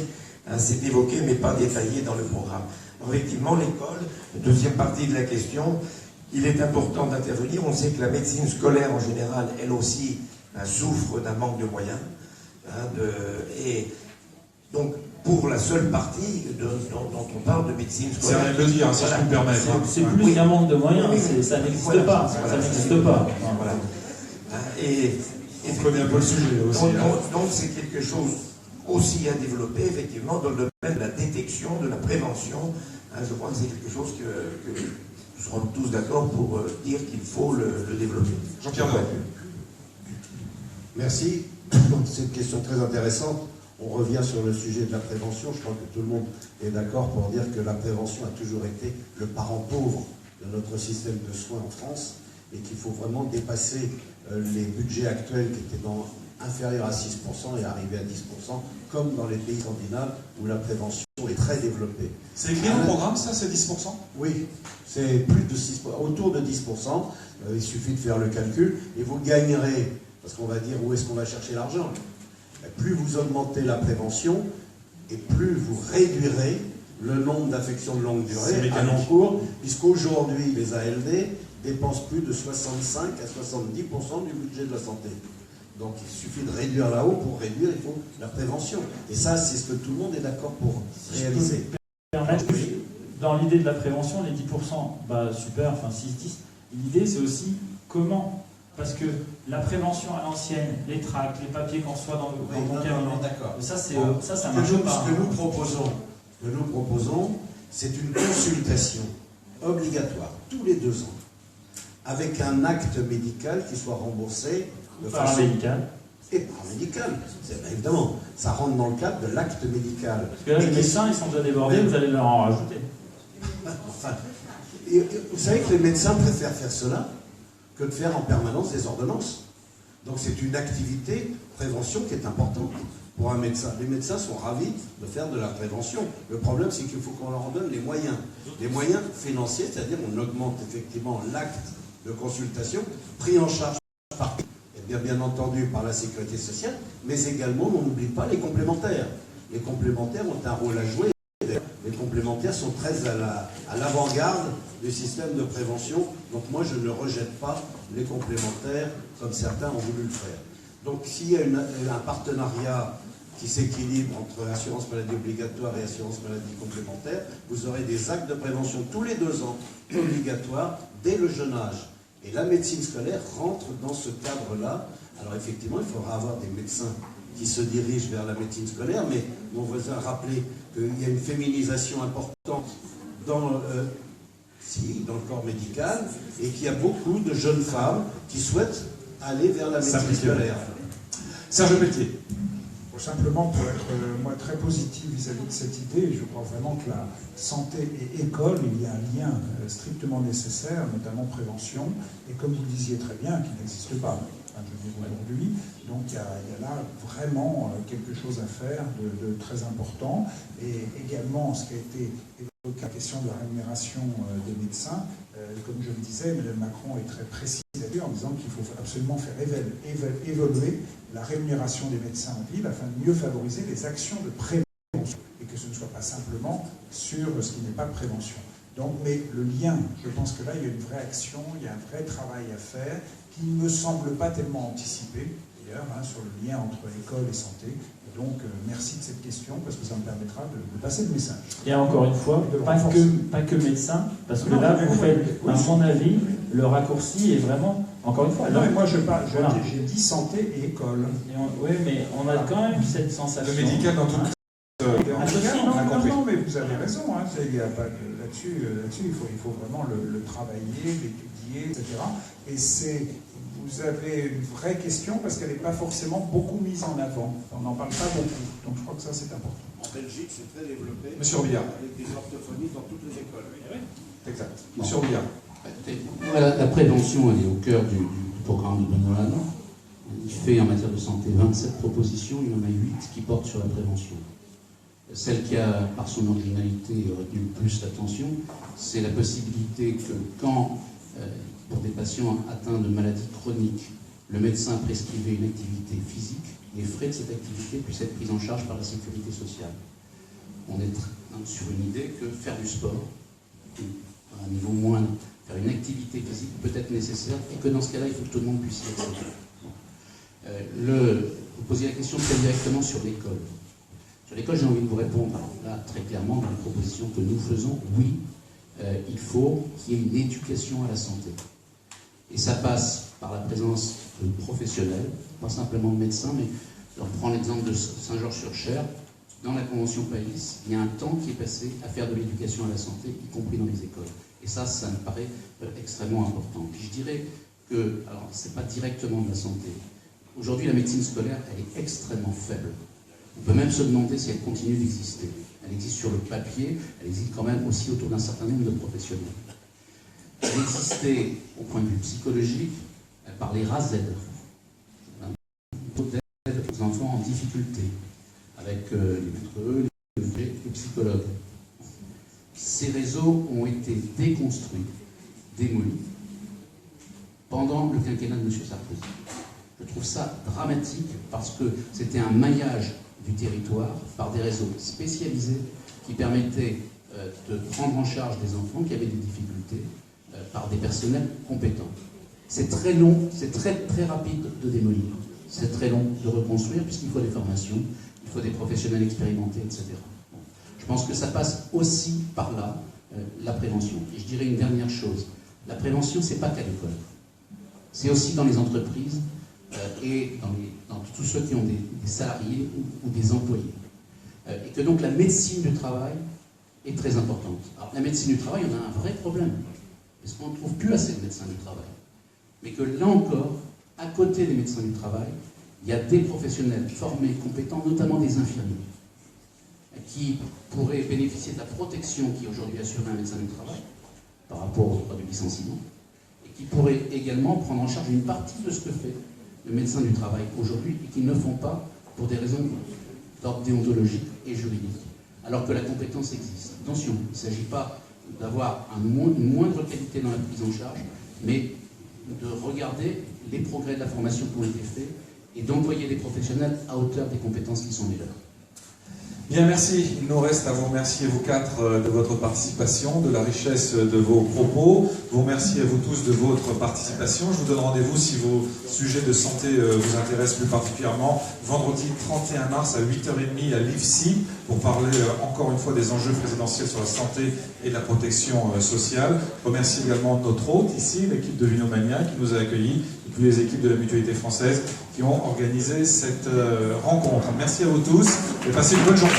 c'est évoqué, mais pas détaillé dans le programme. Alors, effectivement, l'école, deuxième partie de la question, il est important d'intervenir. On sait que la médecine scolaire, en général, elle aussi souffre d'un manque de moyens. Et donc, pour la seule partie dont on parle de médecine scolaire... C'est rien de le dire, si je peux me permettre. C'est plus qu'un manque de moyens, ça n'existe pas. Ça n'existe pas. Voilà. Et on connaît un peu le sujet aussi. Donc c'est quelque chose aussi à développer, effectivement, dans le domaine de la détection, de la prévention. Je crois que c'est quelque chose que nous serons tous d'accord pour dire qu'il faut le développer. Jean-Pierre Dor. Merci. C'est une question très intéressante. On revient sur le sujet de la prévention. Je crois que tout le monde est d'accord pour dire que la prévention a toujours été le parent pauvre de notre système de soins en France et qu'il faut vraiment dépasser les budgets actuels qui étaient inférieurs à 6% et arriver à 10%, comme dans les pays scandinaves où la prévention est très développée. C'est écrit dans le programme, ça, c'est 10%? Oui, c'est plus de 6%, autour de 10%. Il suffit de faire le calcul et vous gagnerez, parce qu'on va dire où est-ce qu'on va chercher l'argent. Plus vous augmentez la prévention et plus vous réduirez le nombre d'affections de longue durée à long cours, puisqu'aujourd'hui, les ALD dépensent plus de 65 à 70% du budget de la santé. Donc il suffit de réduire là-haut. Pour réduire, il faut la prévention. Et ça, c'est ce que tout le monde est d'accord pour réaliser. Dans l'idée de la prévention, les 10%, super, enfin 6-10, l'idée c'est aussi comment, parce que la prévention à l'ancienne, les tracts, les papiers qu'on soit dans le cabinet, d'accord. Ça marche pas. Ce que nous proposons, c'est une consultation obligatoire tous les 2 ans, avec un acte médical qui soit remboursé de façon... Paramédical. Et paramédical, évidemment. Ça rentre dans le cadre de l'acte médical. Parce que là, les médecins, ils sont déjà débordés, vous allez leur en rajouter. Enfin, vous savez que les médecins préfèrent faire cela que de faire en permanence des ordonnances. Donc c'est une activité prévention qui est importante pour un médecin. Les médecins sont ravis de faire de la prévention. Le problème, c'est qu'il faut qu'on leur en donne les moyens. Les moyens financiers, c'est-à-dire on augmente effectivement l'acte de consultation, pris en charge par, bien entendu par la sécurité sociale, mais également, on n'oublie pas les complémentaires. Les complémentaires ont un rôle à jouer. Les complémentaires sont très à l'avant-garde du système de prévention. Donc moi, je ne rejette pas les complémentaires comme certains ont voulu le faire. Donc s'il y a un partenariat qui s'équilibre entre assurance maladie obligatoire et assurance maladie complémentaire, vous aurez des actes de prévention tous les 2 ans, obligatoires, dès le jeune âge. Et la médecine scolaire rentre dans ce cadre-là. Alors effectivement, il faudra avoir des médecins qui se dirigent vers la médecine scolaire, mais mon voisin a rappelé qu'il y a une féminisation importante dans le corps médical et qu'il y a beaucoup de jeunes femmes qui souhaitent aller vers la médecine scolaire. Serge Pelletier. Simplement pour être moi très positif vis-à-vis de cette idée, je crois vraiment que la santé et école, il y a un lien strictement nécessaire, notamment prévention, et comme vous le disiez très bien, qui n'existe pas aujourd'hui. Donc il y a là vraiment quelque chose à faire de très important. Et également, ce qui a été évoqué, la question de la rémunération des médecins, comme je le disais, Mme Macron est très précise en disant qu'il faut absolument faire évoluer la rémunération des médecins en ville afin de mieux favoriser les actions de prévention et que ce ne soit pas simplement sur ce qui n'est pas prévention. Donc, mais le lien, je pense que là, il y a une vraie action, il y a un vrai travail à faire, qui ne me semble pas tellement anticipé, d'ailleurs, sur le lien entre école et santé. Et donc, merci de cette question, parce que ça me permettra de passer le message. Et encore une fois, pas que médecin, parce que là, vous faites, à mon avis, le raccourci est vraiment, encore une fois... Non, mais moi, j'ai dit santé et école. Oui, mais on a quand même cette sensation... Le médical dans tout le non, mais vous avez raison. Il y a pas là-dessus, il faut vraiment le travailler, l'étudier, etc. Et vous avez une vraie question parce qu'elle n'est pas forcément beaucoup mise en avant. On n'en parle pas beaucoup. Donc je crois que ça, c'est important. En Belgique, c'est très développé. Monsieur Robillard. Avec des orthophonistes dans toutes les écoles. Exact. Monsieur Robillard. La prévention, elle est au cœur du programme de Benoît Hamon. Il fait en matière de santé 27 propositions, il y en a 8 qui portent sur la prévention. Celle qui a, par son originalité, retenu le plus l'attention, c'est la possibilité que quand, pour des patients atteints de maladies chroniques, le médecin prescrivait une activité physique, les frais de cette activité puissent être pris en charge par la sécurité sociale. On est sur une idée que faire du sport, à un niveau moindre, faire une activité physique peut être nécessaire, et que dans ce cas-là, il faut que tout le monde puisse y accéder. Vous posiez la question très directement sur l'école. Sur l'école, j'ai envie de vous répondre là très clairement dans les propositions que nous faisons. Oui, il faut qu'il y ait une éducation à la santé. Et ça passe par la présence de professionnels, pas simplement de médecins, mais on prend l'exemple de Saint-Georges-sur-Cher. Dans la Convention PAIS, il y a un temps qui est passé à faire de l'éducation à la santé, y compris dans les écoles. Et ça me paraît extrêmement important. Puis je dirais que, alors c'est pas directement de la santé. Aujourd'hui, la médecine scolaire, elle est extrêmement faible. On peut même se demander si elle continue d'exister. Elle existe sur le papier, elle existe quand même aussi autour d'un certain nombre de professionnels. Elle existait au point de vue psychologique par les RAZ, d'aide aux enfants en difficulté, avec les maîtres, les psychologues. Ces réseaux ont été déconstruits, démolis, pendant le quinquennat de M. Sarkozy. Je trouve ça dramatique parce que c'était un maillage du territoire par des réseaux spécialisés qui permettaient de prendre en charge des enfants qui avaient des difficultés par des personnels compétents. C'est très long, c'est très rapide de démolir. C'est très long de reconstruire puisqu'il faut des formations, il faut des professionnels expérimentés, etc. Bon. Je pense que ça passe aussi par là, la prévention. Et je dirais une dernière chose. La prévention, c'est pas qu'à l'école. C'est aussi dans les entreprises et dans tous ceux qui ont des salariés ou des employés. Et que donc la médecine du travail est très importante. Alors la médecine du travail, on a un vrai problème, parce qu'on ne trouve plus assez de médecins du travail. Mais que là encore, à côté des médecins du travail, il y a des professionnels formés, compétents, notamment des infirmiers, qui pourraient bénéficier de la protection qui est aujourd'hui assurée à un médecin du travail par rapport au droit du licenciement, et qui pourraient également prendre en charge une partie de ce que fait le médecin du travail aujourd'hui et qu'ils ne font pas pour des raisons d'ordre déontologique et juridique, alors que la compétence existe. Attention, il ne s'agit pas d'avoir une moindre qualité dans la prise en charge, mais de regarder les progrès de la formation qui ont été faits et d'employer des professionnels à hauteur des compétences qui sont les leurs. Bien, merci. Il nous reste à vous remercier, vous quatre, de votre participation, de la richesse de vos propos. Vous remercier à vous tous de votre participation. Je vous donne rendez-vous si vos sujets de santé vous intéressent plus particulièrement. Vendredi 31 mars à 8h30 à l'IFSI pour parler encore une fois des enjeux présidentiels sur la santé et la protection sociale. Je remercie également notre hôte ici, l'équipe de Vinomania qui nous a accueillis, et puis les équipes de la Mutualité française qui ont organisé cette rencontre. Merci à vous tous et passez une bonne journée.